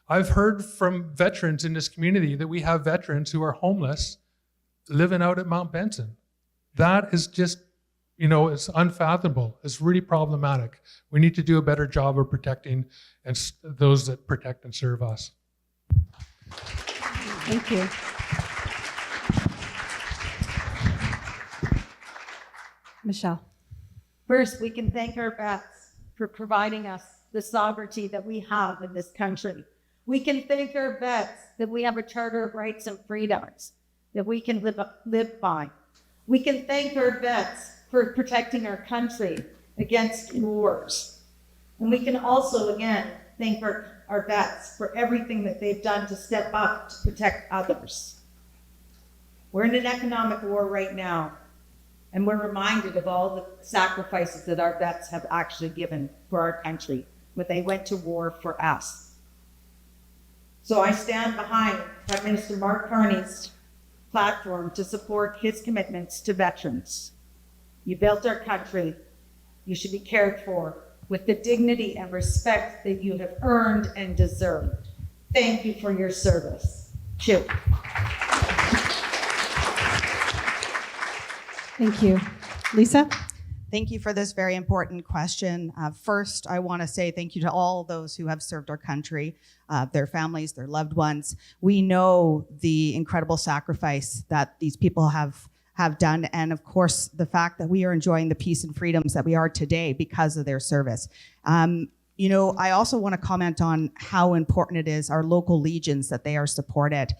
I've heard from veterans in this community that we have veterans who are homeless living out at Mount Benson. That is just, it's unfathomable. It's really problematic. We need to do a better job of protecting those that protect and serve us. Thank you. Michelle. First, we can thank our vets for providing us the sovereignty that we have in this country. We can thank our vets that we have a Charter of Rights and Freedoms that we can live by. We can thank our vets for protecting our country against wars. And we can also, again, thank our vets for everything that they've done to step up to protect others. We're in an economic war right now, and we're reminded of all the sacrifices that our vets have actually given for our country when they went to war for us. So I stand behind Prime Minister Mark Carney's platform to support his commitments to veterans. You built our country. You should be cared for with the dignity and respect that you have earned and deserved. Thank you for your service. Cheers. Thank you. Lisa? Thank you for this very important question. First, I want to say thank you to all those who have served our country, their families, their loved ones. We know the incredible sacrifice that these people have done, and of course, the fact that we are enjoying the peace and freedoms that we are today because of their service. I also want to comment on how important it is, our local legions, that they are supported.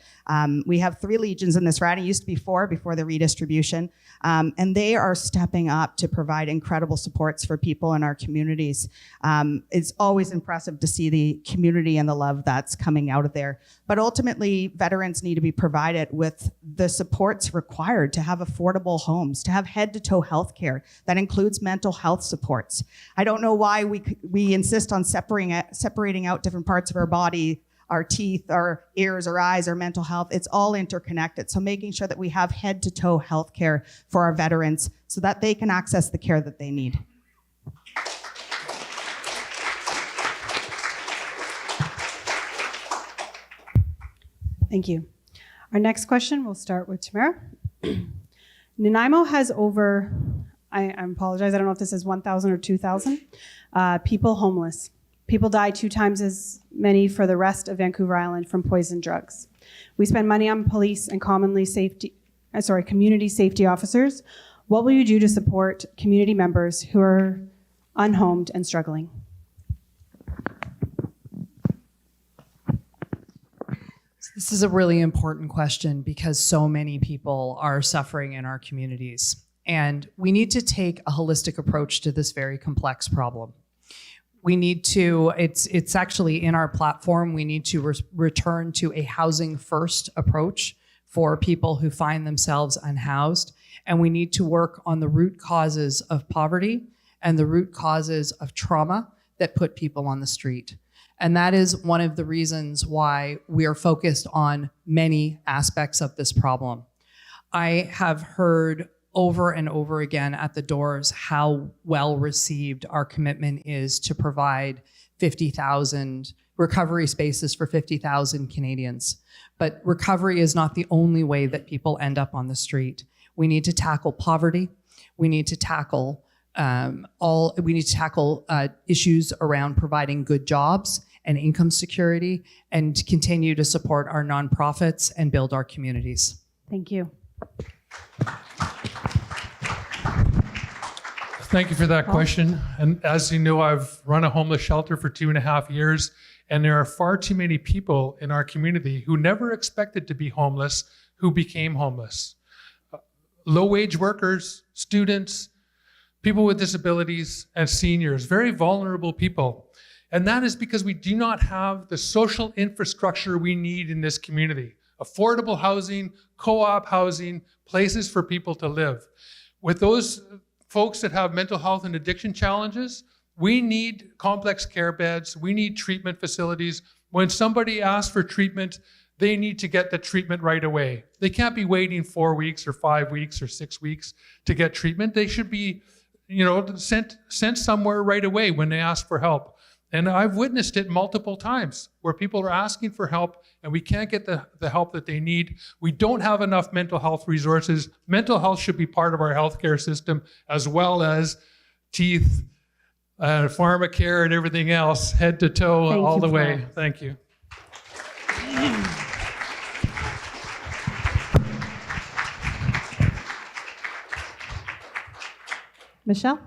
We have 3 legions in this riding. It used to be 4 before the redistribution. And they are stepping up to provide incredible supports for people in our communities. It's always impressive to see the community and the love that's coming out of there. But ultimately, veterans need to be provided with the supports required to have affordable homes, to have head-to-toe health care that includes mental health supports. I don't know why we insist on separating out different parts of our body, our teeth, our ears, our eyes, our mental health. It's all interconnected. So making sure that we have head-to-toe health care for our veterans so that they can access the care that they need. Thank you. Our next question, we'll start with Tamara. Nanaimo has over, I apologize, I don't know if this is 1,000 or 2,000 people homeless. People die 2 times as many for the rest of Vancouver Island from poison drugs. We spend money on police and community safety officers. What will you do to support community members who are unhomed and struggling? So This is a really important question because so many people are suffering in our communities. And we need to take a holistic approach to this very complex problem. We need to, it's actually in our platform, we need to return to a housing first approach for people who find themselves unhoused. And we need to work on the root causes of poverty and the root causes of trauma that put people on the street. And that is one of the reasons why we are focused on many aspects of this problem. I have heard over and over again at the doors how well received our commitment is to provide 50,000 recovery spaces for 50,000 Canadians. But recovery is not the only way that people end up on the street. We need to tackle poverty. We need to tackle issues around providing good jobs and income security, and continue to support our nonprofits and build our communities. Thank you. Thank you for that question. And as you know, I've run a homeless shelter for 2.5 years, and there are far too many people in our community who never expected to be homeless, who became homeless. Low-wage workers, students, people with disabilities, and seniors, very vulnerable people. And that is because we do not have the social infrastructure we need in this community. Affordable housing, co-op housing, places for people to live. With those folks that have mental health and addiction challenges, we need complex care beds, we need treatment facilities. When somebody asks for treatment, they need to get the treatment right away. They can't be waiting 4 weeks or 5 weeks or 6 weeks to get treatment. They should be, sent somewhere right away when they ask for help. And I've witnessed it multiple times where people are asking for help and we can't get the help that they need. We don't have enough mental health resources. Mental health should be part of our healthcare system, as well as teeth, pharmacare and everything else, head to toe, Thank all you the for way. that. Thank you. Michelle?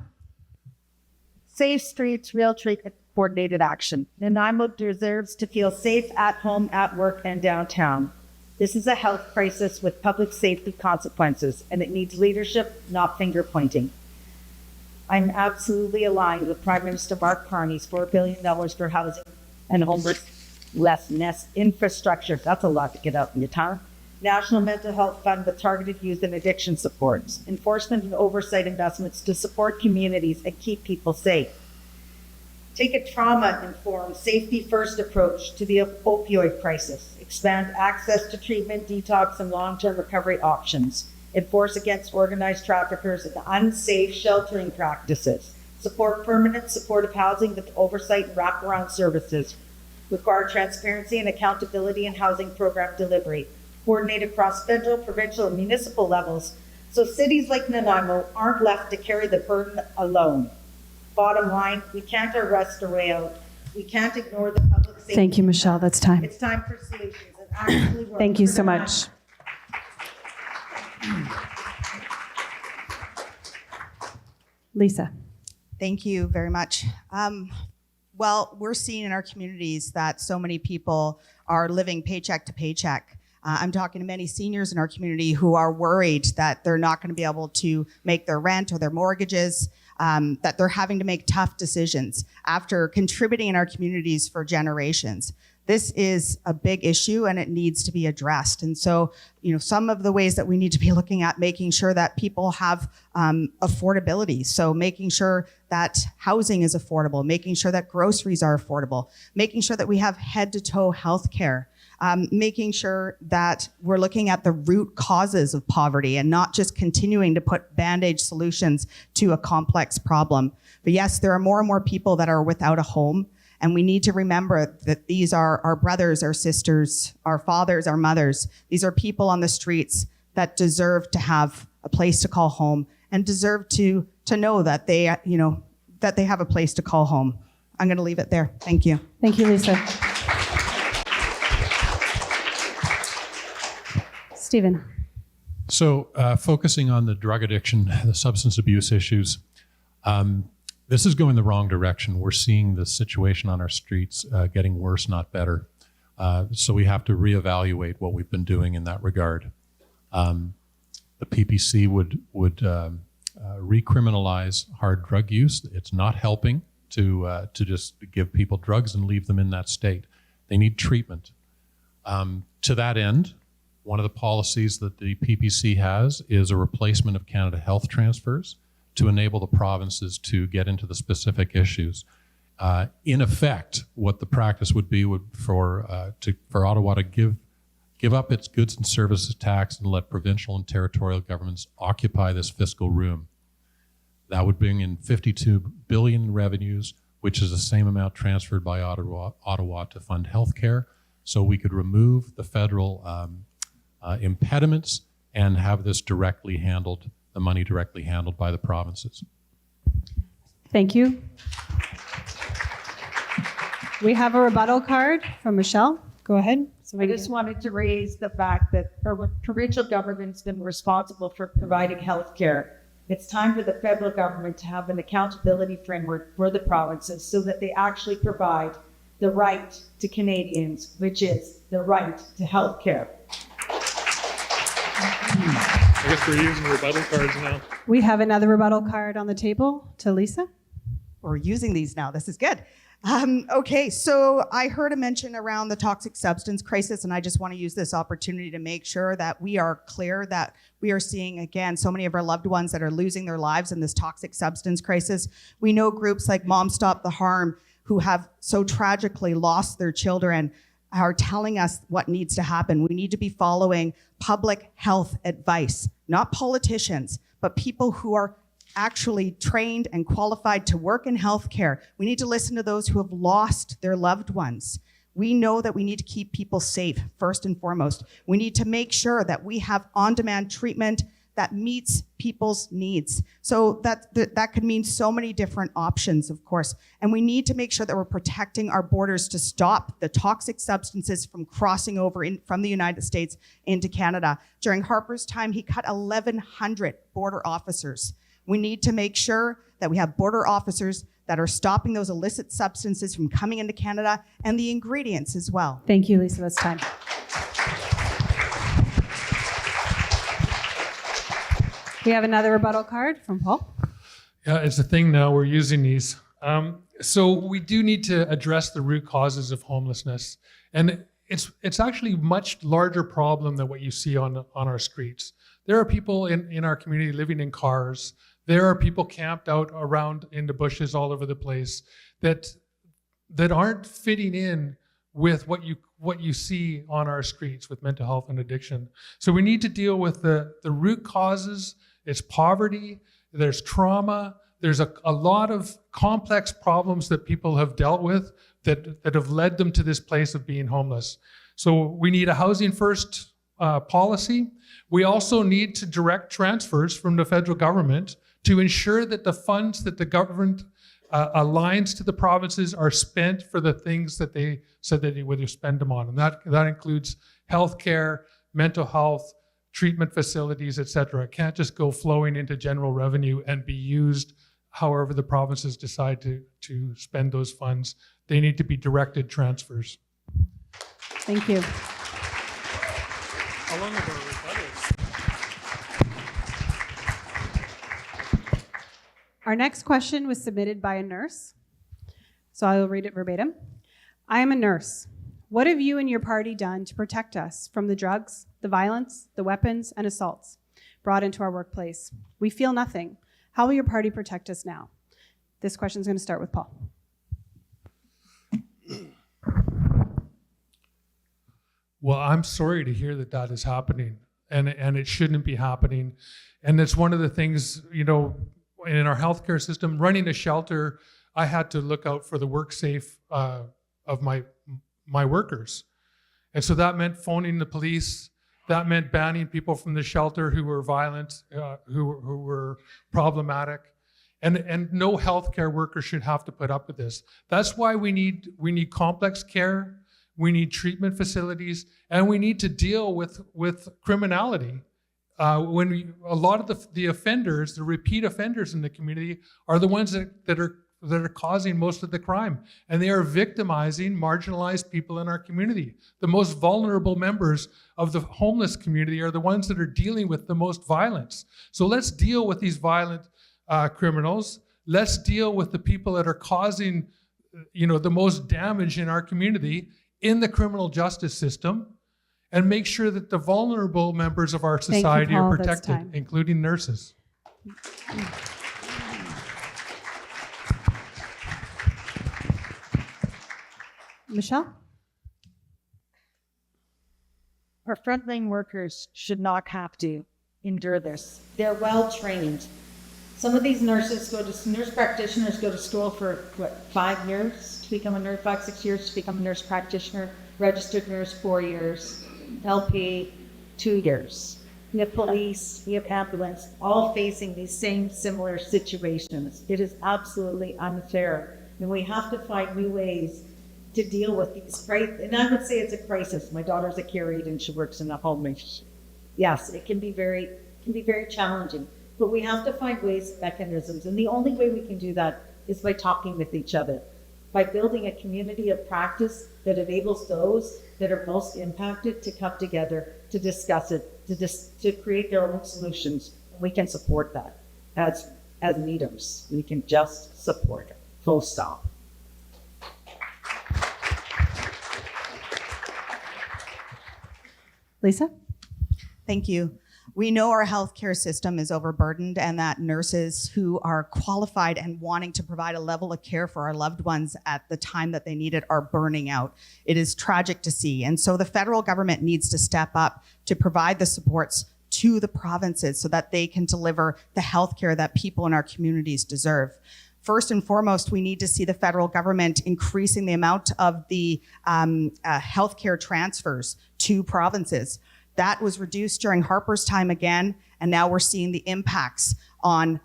Safe streets, real treatment, coordinated action. Nanaimo deserves to feel safe at home, at work, and downtown. This is a health crisis with public safety consequences, and it needs leadership, not finger pointing. I'm absolutely aligned with Prime Minister Mark Carney's $4 billion for housing and homelessness infrastructure. That's a lot to get out in your tongue. National Mental Health Fund with targeted youth and addiction supports. Enforcement and oversight investments to support communities and keep people safe. Take a trauma-informed, safety-first approach to the opioid crisis. Expand access to treatment, detox, and long-term recovery options. Enforce against organized traffickers and unsafe sheltering practices. Support permanent supportive housing with oversight and wraparound services. Require transparency and accountability in housing program delivery. Coordinate across federal, provincial, and municipal levels so cities like Nanaimo aren't left to carry the burden alone. Bottom line, we can't arrest a way out. We can't ignore the public safety. Thank you, Michelle. That's time. It's time for solutions and actively work. Thank you for so Nanaimo. much. Lisa? Thank you very much. Well, we're seeing in our communities that so many people are living paycheck to paycheck. I'm talking to many seniors in our community who are worried that they're not going to be able to make their rent or their mortgages, that they're having to make tough decisions after contributing in our communities for generations. This is a big issue and it needs to be addressed. And so, some of the ways that we need to be looking at making sure that people have affordability. So making sure that housing is affordable, making sure that groceries are affordable, making sure that we have head to toe healthcare. Making sure that we're looking at the root causes of poverty and not just continuing to put band-aid solutions to a complex problem. But yes, there are more and more people that are without a home, and we need to remember that these are our brothers, our sisters, our fathers, our mothers. These are people on the streets that deserve to have a place to call home and deserve to know that they, that they have a place to call home. I'm going to leave it there. Thank you. Thank you, Lisa. Stephen? So focusing on the drug addiction, the substance abuse issues, this is going the wrong direction. We're seeing the situation on our streets getting worse, not better. So we have to reevaluate what we've been doing in that regard. The PPC would recriminalize hard drug use. It's not helping to just give people drugs and leave them in that state. They need treatment. To that end, one of the policies that the PPC has is a replacement of Canada Health transfers to enable the provinces to get into the specific issues. In effect, what the practice would be for Ottawa to give up its goods and services tax and let provincial and territorial governments occupy this fiscal room. That would bring in 52 billion in revenues, which is the same amount transferred by Ottawa to fund healthcare. So we could remove the federal impediments and have this directly handled, the money directly handled by the provinces. Thank you. We have a rebuttal card from Michelle. Go ahead. I just wanted to raise the fact that our provincial government's been responsible for providing health care. It's time for the federal government to have an accountability framework for the provinces so that they actually provide the right to Canadians, which is the right to health care. I guess we're using rebuttal cards now. We have another rebuttal card on the table to Lisa. We're using these now. This is good. Okay, so I heard a mention around the toxic substance crisis, and I just want to use this opportunity to make sure that we are clear that we are seeing, again, so many of our loved ones that are losing their lives in this toxic substance crisis. We know groups like Mom Stop the Harm, who have so tragically lost their children, are telling us what needs to happen. We need to be following public health advice, not politicians, but people who are actually trained and qualified to work in healthcare. We need to listen to those who have lost their loved ones. We know that we need to keep people safe, first and foremost. We need to make sure that we have on-demand treatment that meets people's needs. So that could mean so many different options, of course. And we need to make sure that we're protecting our borders to stop the toxic substances from crossing over from the United States into Canada. During Harper's time, he cut 1,100 border officers. We need to make sure that we have border officers that are stopping those illicit substances from coming into Canada and the ingredients as well. Thank you, Lisa. That's time. We have another rebuttal card from Paul. Yeah, it's a thing now. We're using these. So we do need to address the root causes of homelessness. And it's actually a much larger problem than what you see on our streets. There are people in our community living in cars. There are people camped out around in the bushes all over the place that aren't fitting in with what you see on our streets with mental health and addiction. So we need to deal with the root causes. It's poverty, there's trauma, there's a lot of complex problems that people have dealt with that have led them to this place of being homeless. So we need a housing first policy. We also need to direct transfers from the federal government to ensure that the funds that the government aligns to the provinces are spent for the things that they said that they would spend them on. And that includes healthcare, mental health, treatment facilities, et cetera. It can't just go flowing into general revenue and be used however the provinces decide to spend those funds. They need to be directed transfers. Thank you. How long ago was that? Our next question was submitted by a nurse, so I will read it verbatim. I am a nurse. What have you and your party done to protect us from the drugs, the violence, the weapons, and assaults brought into our workplace? We feel nothing. How will your party protect us now? This question is going to start with Paul. Well, I'm sorry to hear that is happening, and it shouldn't be happening. And it's one of the things, in our healthcare system, running a shelter, I had to look out for the work safe of my workers. And so that meant phoning the police. That meant banning people from the shelter who were violent, who were problematic. And no healthcare worker should have to put up with this. That's why we need complex care, we need treatment facilities, and we need to deal with criminality. A lot of the offenders, the repeat offenders in the community, are the ones that are that are causing most of the crime. And they are victimizing marginalized people in our community. The most vulnerable members of the homeless community are the ones that are dealing with the most violence. So let's deal with these violent criminals. Let's deal with the people that are causing, the most damage in our community in the criminal justice system, and make sure that the vulnerable members of our society Paul. are That's protected, time. including nurses. Michelle? Our frontline workers should not have to endure this. They're well trained. Some of these nurse practitioners go to school for 5 years to become a nurse, 5-6 years to become a nurse practitioner, registered nurse 4 years, LP 2 years. We have police, we have ambulance, all facing these same similar situations. It is absolutely unfair, and we have to find new ways to deal with these, right? And I would say it's a crisis. My daughter's a curate and she works in a home. Yes, it can be very challenging, but we have to find ways, mechanisms, and the only way we can do that is by talking with each other, by building a community of practice that enables those that are most impacted to come together, to discuss it, to create their own solutions. We can support that as leaders. We can just support it, full stop. Lisa? Thank you. We know our healthcare system is overburdened and that nurses who are qualified and wanting to provide a level of care for our loved ones at the time that they need it are burning out. It is tragic to see. And so the federal government needs to step up to provide the supports to the provinces so that they can deliver the healthcare that people in our communities deserve. First and foremost, we need to see the federal government increasing the amount of the healthcare transfers to provinces. That was reduced during Harper's time again, and now we're seeing the impacts on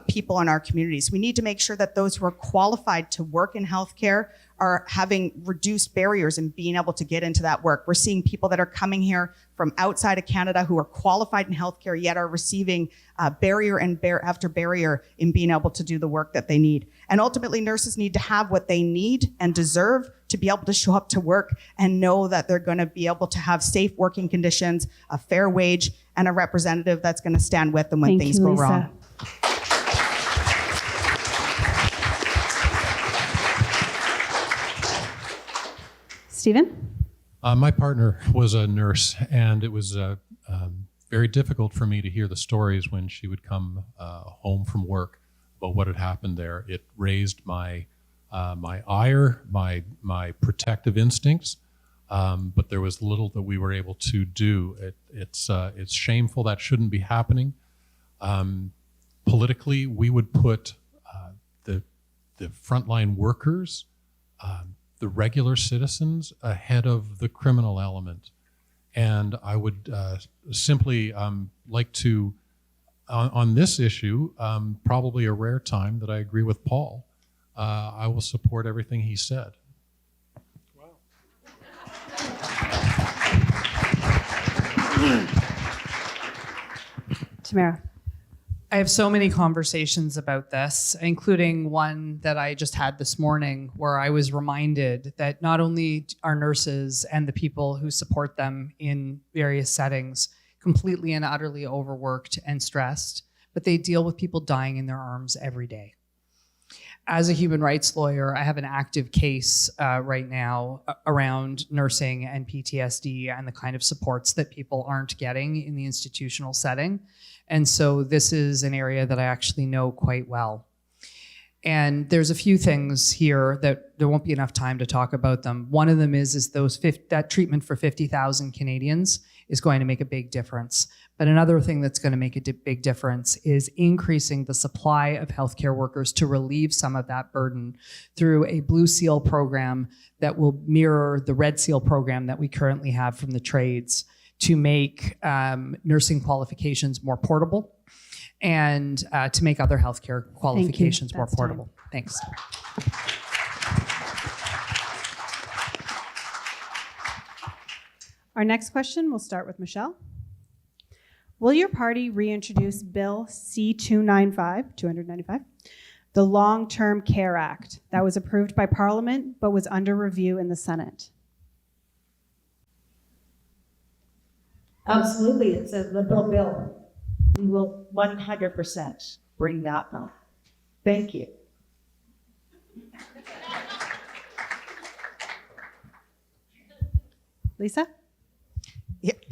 people in our communities. We need to make sure that those who are qualified to work in healthcare are having reduced barriers in being able to get into that work. We're seeing people that are coming here from outside of Canada who are qualified in healthcare yet are receiving barrier after barrier in being able to do the work that they need. And ultimately, nurses need to have what they need and deserve to be able to show up to work and know that they're going to be able to have safe working conditions, a fair wage, and a representative that's going to stand with them when things go wrong. Stephen? My partner was a nurse, and it was very difficult for me to hear the stories when she would come home from work about what had happened there. It raised my ire, my protective instincts, but there was little that we were able to do. It's shameful. That shouldn't be happening. Politically, we would put the frontline workers, the regular citizens ahead of the criminal element. And I would simply like to, on this issue, probably a rare time that I agree with Paul, I will support everything he said. Wow. Tamara? I have so many conversations about this, including one that I just had this morning where I was reminded that not only are nurses and the people who support them in various settings completely and utterly overworked and stressed, but they deal with people dying in their arms every day. As a human rights lawyer, I have an active case right now around nursing and PTSD and the kind of supports that people aren't getting in the institutional setting. And so this is an area that I actually know quite well. And there's a few things here that there won't be enough time to talk about them. One of them is that treatment for 50,000 Canadians is going to make a big difference. But another thing that's going to make a big difference is increasing the supply of healthcare workers to relieve some of that burden through a Blue Seal program that will mirror the Red Seal program that we currently have from the trades to make nursing qualifications more portable and to make other healthcare qualifications more portable. Thanks. Our next question, we'll start with Michelle. Will your party reintroduce Bill C-295, the Long-Term Care Act that was approved by Parliament but was under review in the Senate? Absolutely, it's a liberal bill. We will 100% bring that bill. Thank you. Lisa?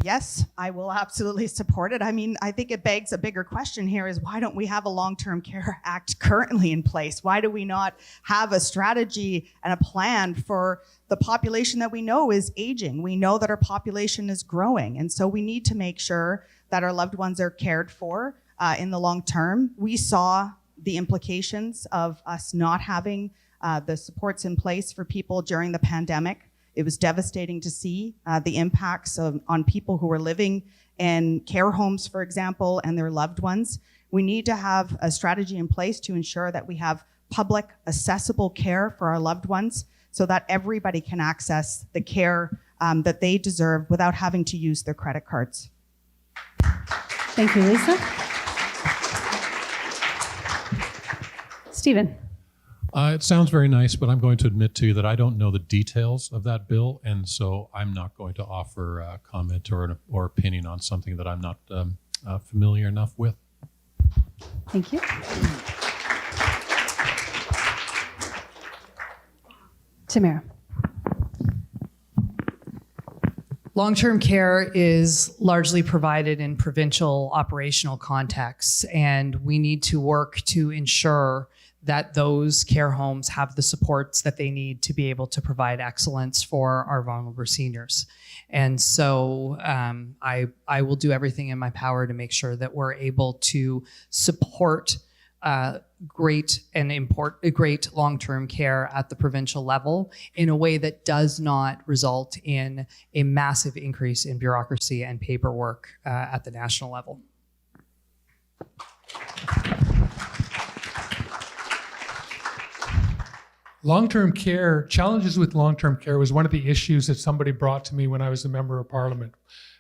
Yes, I will absolutely support it. I mean, I think it begs a bigger question here is why don't we have a long-term care act currently in place? Why do we not have a strategy and a plan for the population that we know is aging? We know that our population is growing. And so we need to make sure that our loved ones are cared for in the long term. We saw the implications of us not having the supports in place for people during the pandemic. It was devastating to see the impacts on people who are living in care homes, for example, and their loved ones. We need to have a strategy in place to ensure that we have public, accessible care for our loved ones so that everybody can access the care that they deserve without having to use their credit cards. Thank you, Lisa. Stephen? It sounds very nice, but I'm going to admit to you that I don't know the details of that bill, and so I'm not going to offer a comment or opinion on something that I'm not familiar enough with. Thank you. Tamara? Long-term care is largely provided in provincial operational contexts, and we need to work to ensure that those care homes have the supports that they need to be able to provide excellence for our vulnerable seniors. And so I will do everything in my power to make sure that we're able to support great long-term care at the provincial level in a way that does not result in a massive increase in bureaucracy and paperwork at the national level. Long-term care, challenges with long-term care was one of the issues that somebody brought to me when I was a member of parliament.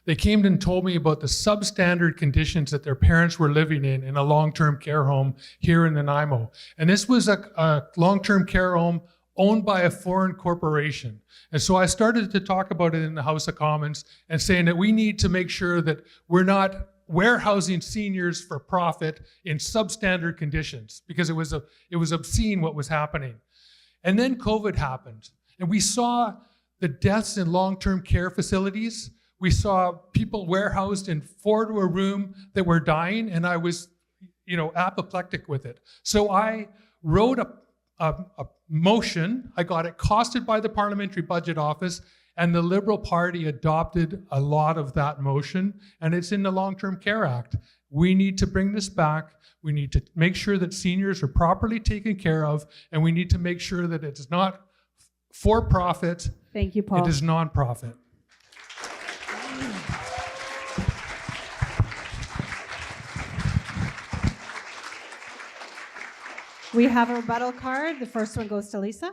They came and told me about the substandard conditions that their parents were living in a long-term care home here in Nanaimo. And this was a long-term care home owned by a foreign corporation. And so I started to talk about it in the House of Commons and saying that we need to make sure that we're not warehousing seniors for profit in substandard conditions, because it was obscene what was happening. And then COVID happened, and we saw the deaths in long-term care facilities. We saw people warehoused in 4 to a room that were dying, and I was, apoplectic with it. So I wrote a motion. I got it costed by the Parliamentary Budget Office, and the Liberal Party adopted a lot of that motion, and it's in the Long-Term Care Act. We need to bring this back. We need to make sure that seniors are properly taken care of, and we need to make sure that it's not for profit. Thank you, Paul. It is non-profit. We have a rebuttal card. The first one goes to Lisa.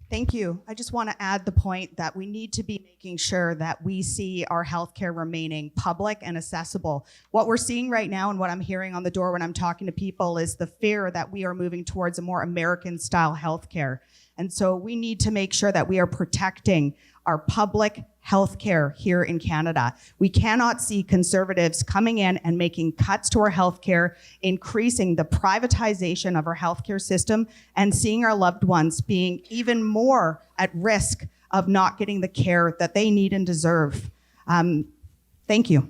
Thank you. I just want to add the point that we need to be making sure that we see our healthcare remaining public and accessible. What we're seeing right now and what I'm hearing on the door when I'm talking to people is the fear that we are moving towards a more American-style healthcare. And so we need to make sure that we are protecting our public healthcare here in Canada. We cannot see Conservatives coming in and making cuts to our healthcare, increasing the privatization of our healthcare system, and seeing our loved ones being even more at risk of not getting the care that they need and deserve. Thank you.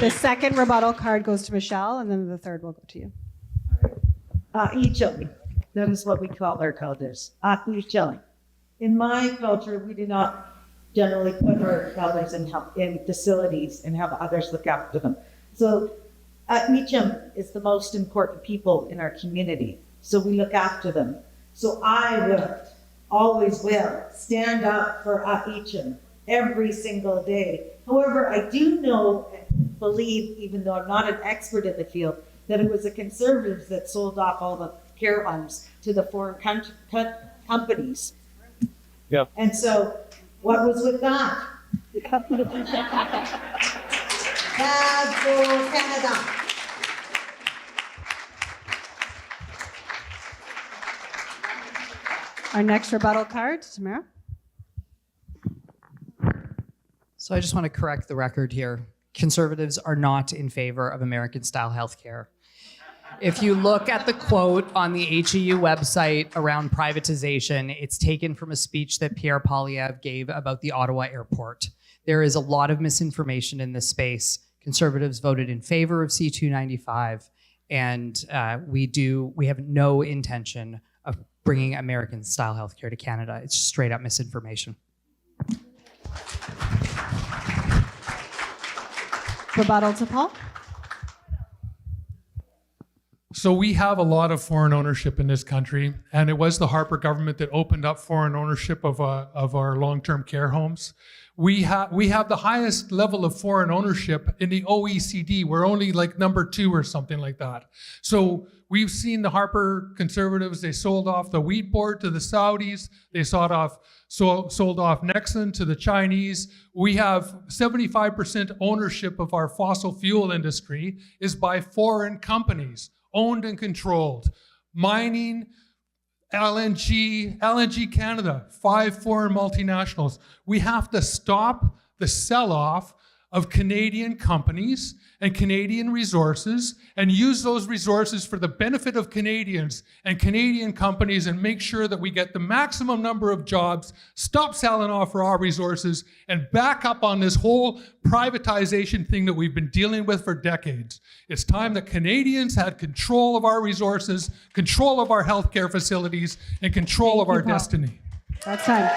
The second rebuttal card goes to Michelle, and then the third will go to you. Chilling. That is what we call our cultures. Chilling. In my culture, we do not generally put our elders in facilities and have others look after them. So Meechum is the most important people in our community. So we look after them. So I will, always will, stand up for Meechum every single day. However, I do know and believe, even though I'm not an expert in the field, that it was the Conservatives that sold off all the care homes to the foreign companies. Yeah. And so what was with that? Bad for Canada. Our next rebuttal card, Tamara. So I just want to correct the record here. Conservatives are not in favor of American-style healthcare. If you look at the quote on the HEU website around privatization, it's taken from a speech that Pierre Poilievre gave about the Ottawa airport. There is a lot of misinformation in this space. Conservatives voted in favor of C-295, and we have no intention of bringing American-style healthcare to Canada. It's just straight up misinformation. Rebuttal to Paul. So we have a lot of foreign ownership in this country, and it was the Harper government that opened up foreign ownership of our long-term care homes. We have the highest level of foreign ownership in the OECD. We're only like number 2 or something like that. So we've seen the Harper Conservatives, they sold off the wheat board to the Saudis. They sold off Nexen to the Chinese. We have 75% ownership of our fossil fuel industry is by foreign companies, owned and controlled. Mining, LNG Canada, 5 foreign multinationals. We have to stop the sell-off of Canadian companies and Canadian resources and use those resources for the benefit of Canadians and Canadian companies and make sure that we get the maximum number of jobs, stop selling off our resources, and back up on this whole privatization thing that we've been dealing with for decades. It's time that Canadians had control of our resources, control of our healthcare facilities, and control of our destiny. That's time.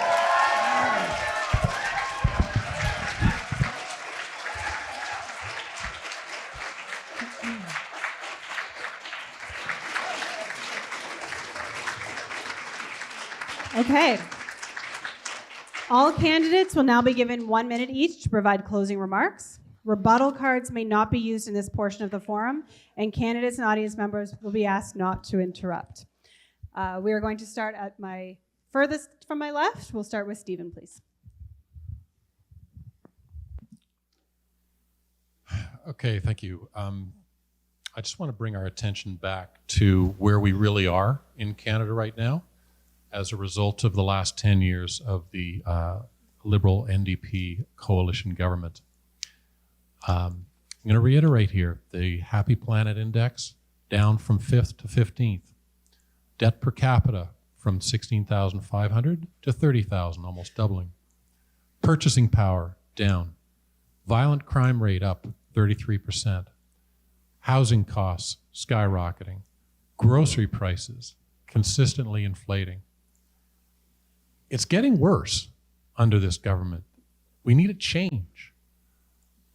Okay. All candidates will now be given 1 minute each to provide closing remarks. Rebuttal cards may not be used in this portion of the forum, and candidates and audience members will be asked not to interrupt. We are going to start at my furthest from my left. We'll start with Stephen, please. Okay, thank you. I just want to bring our attention back to where we really are in Canada right now as a result of the last 10 years of the Liberal NDP coalition government. I'm going to reiterate here, the Happy Planet Index down from 5th to 15th. Debt per capita from 16,500 to 30,000, almost doubling. Purchasing power down. Violent crime rate up 33%. Housing costs skyrocketing. Grocery prices consistently inflating. It's getting worse under this government. We need a change.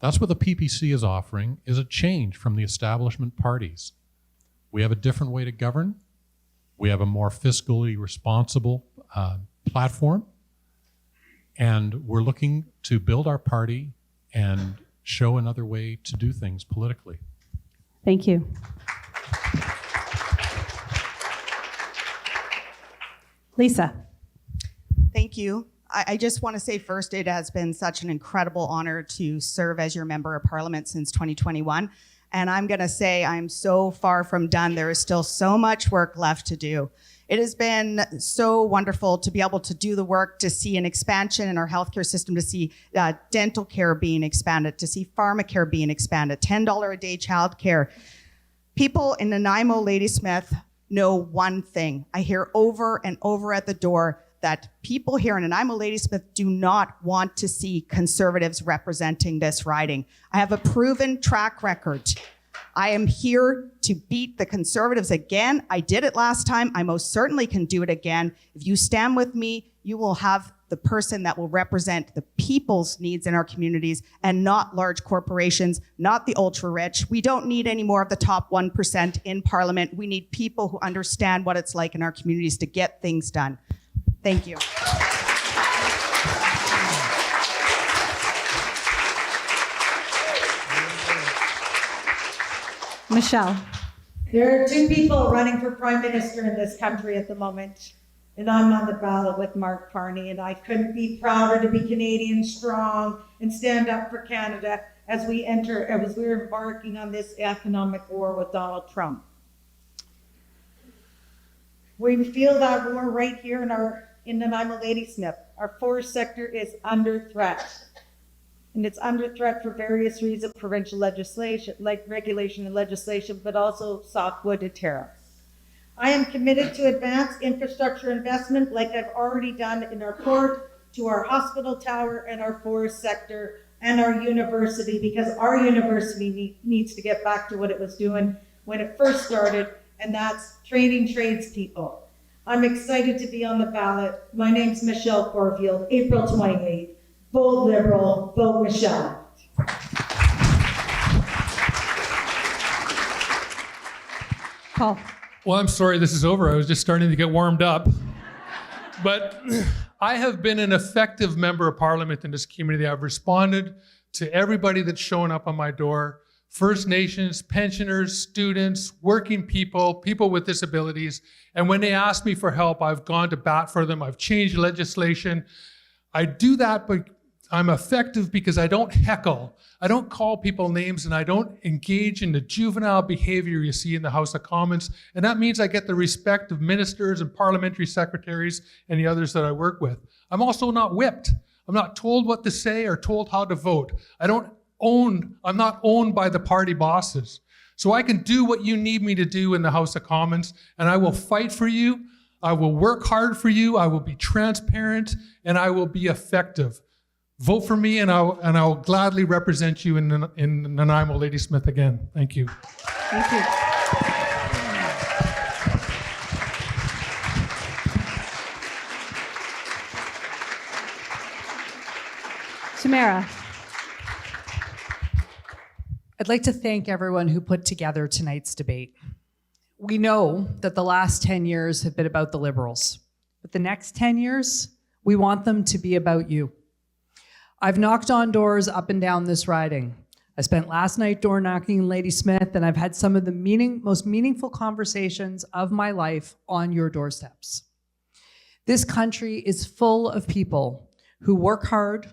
That's what the PPC is offering, is a change from the establishment parties. We have a different way to govern. We have a more fiscally responsible platform. And we're looking to build our party and show another way to do things politically. Thank you. Lisa. Thank you. I just want to say first, it has been such an incredible honor to serve as your member of parliament since 2021. And I'm going to say I'm so far from done. There is still so much work left to do. It has been so wonderful to be able to do the work, to see an expansion in our healthcare system, to see dental care being expanded, to see pharmacare being expanded, $10 a day childcare. People in Nanaimo Ladysmith know one thing. I hear over and over at the door that people here in Nanaimo Ladysmith do not want to see Conservatives representing this riding. I have a proven track record. I am here to beat the Conservatives again. I did it last time. I most certainly can do it again. If you stand with me, you will have the person that will represent the people's needs in our communities and not large corporations, not the ultra-rich. We don't need any more of the top 1% in Parliament. We need people who understand what it's like in our communities to get things done. Thank you. Michelle. There are 2 people running for Prime Minister in this country at the moment. And I'm on the ballot with Mark Carney, and I couldn't be prouder to be Canadian strong and stand up for Canada as we're embarking on this economic war with Donald Trump. We feel that war right here in Nanaimo Ladysmith. Our forest sector is under threat. And it's under threat for various reasons, provincial legislation, like regulation and legislation, but also softwood and tariffs. I am committed to advance infrastructure investment like I've already done in our port, to our hospital tower and our forest sector and our university, because our university needs to get back to what it was doing when it first started, and that's training tradespeople. I'm excited to be on the ballot. My name's Michelle Corfield, April 28th. Vote Liberal, vote Michelle. Paul. Well, I'm sorry this is over. I was just starting to get warmed up. But I have been an effective member of parliament in this community. I've responded to everybody that's shown up on my door: First Nations, pensioners, students, working people, people with disabilities. And when they ask me for help, I've gone to bat for them. I've changed legislation. I do that, but I'm effective because I don't heckle. I don't call people names, and I don't engage in the juvenile behavior you see in the House of Commons. And that means I get the respect of ministers and parliamentary secretaries and the others that I work with. I'm also not whipped. I'm not told what to say or told how to vote. I'm not owned by the party bosses. So I can do what you need me to do in the House of Commons, and I will fight for you. I will work hard for you. I will be transparent, and I will be effective. Vote for me, and I'll gladly represent you in Nanaimo Ladysmith again. Thank you. Thank you. Tamara. I'd like to thank everyone who put together tonight's debate. We know that the last 10 years have been about the Liberals, but the next 10 years, we want them to be about you. I've knocked on doors up and down this riding. I spent last night door knocking in Ladysmith, and I've had some of the most meaningful conversations of my life on your doorsteps. This country is full of people who work hard,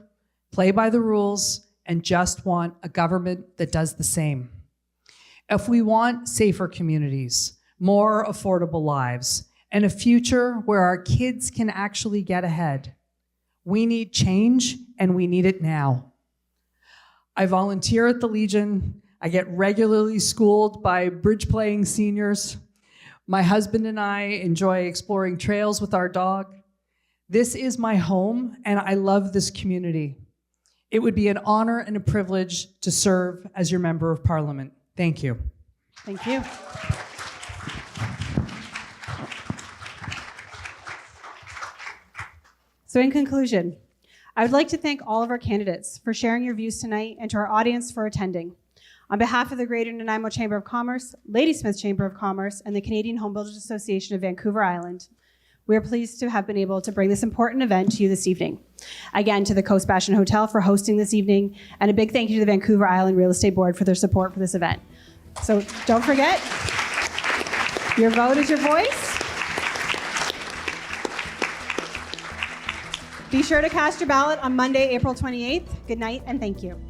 play by the rules, and just want a government that does the same. If we want safer communities, more affordable lives, and a future where our kids can actually get ahead, we need change, and we need it now. I volunteer at the Legion. I get regularly schooled by bridge-playing seniors. My husband and I enjoy exploring trails with our dog. This is my home, and I love this community. It would be an honor and a privilege to serve as your member of parliament. Thank you. Thank you. So in conclusion, I would like to thank all of our candidates for sharing your views tonight, and to our audience for attending. On behalf of the Greater Nanaimo Chamber of Commerce, Ladysmith Chamber of Commerce, and the Canadian Home Builders Association of Vancouver Island, we are pleased to have been able to bring this important event to you this evening. Again, to the Coast Bastion Hotel for hosting this evening, and a big thank you to the Vancouver Island Real Estate Board for their support for this event. So don't forget, your vote is your voice. Be sure to cast your ballot on Monday, April 28th. Good night, and thank you.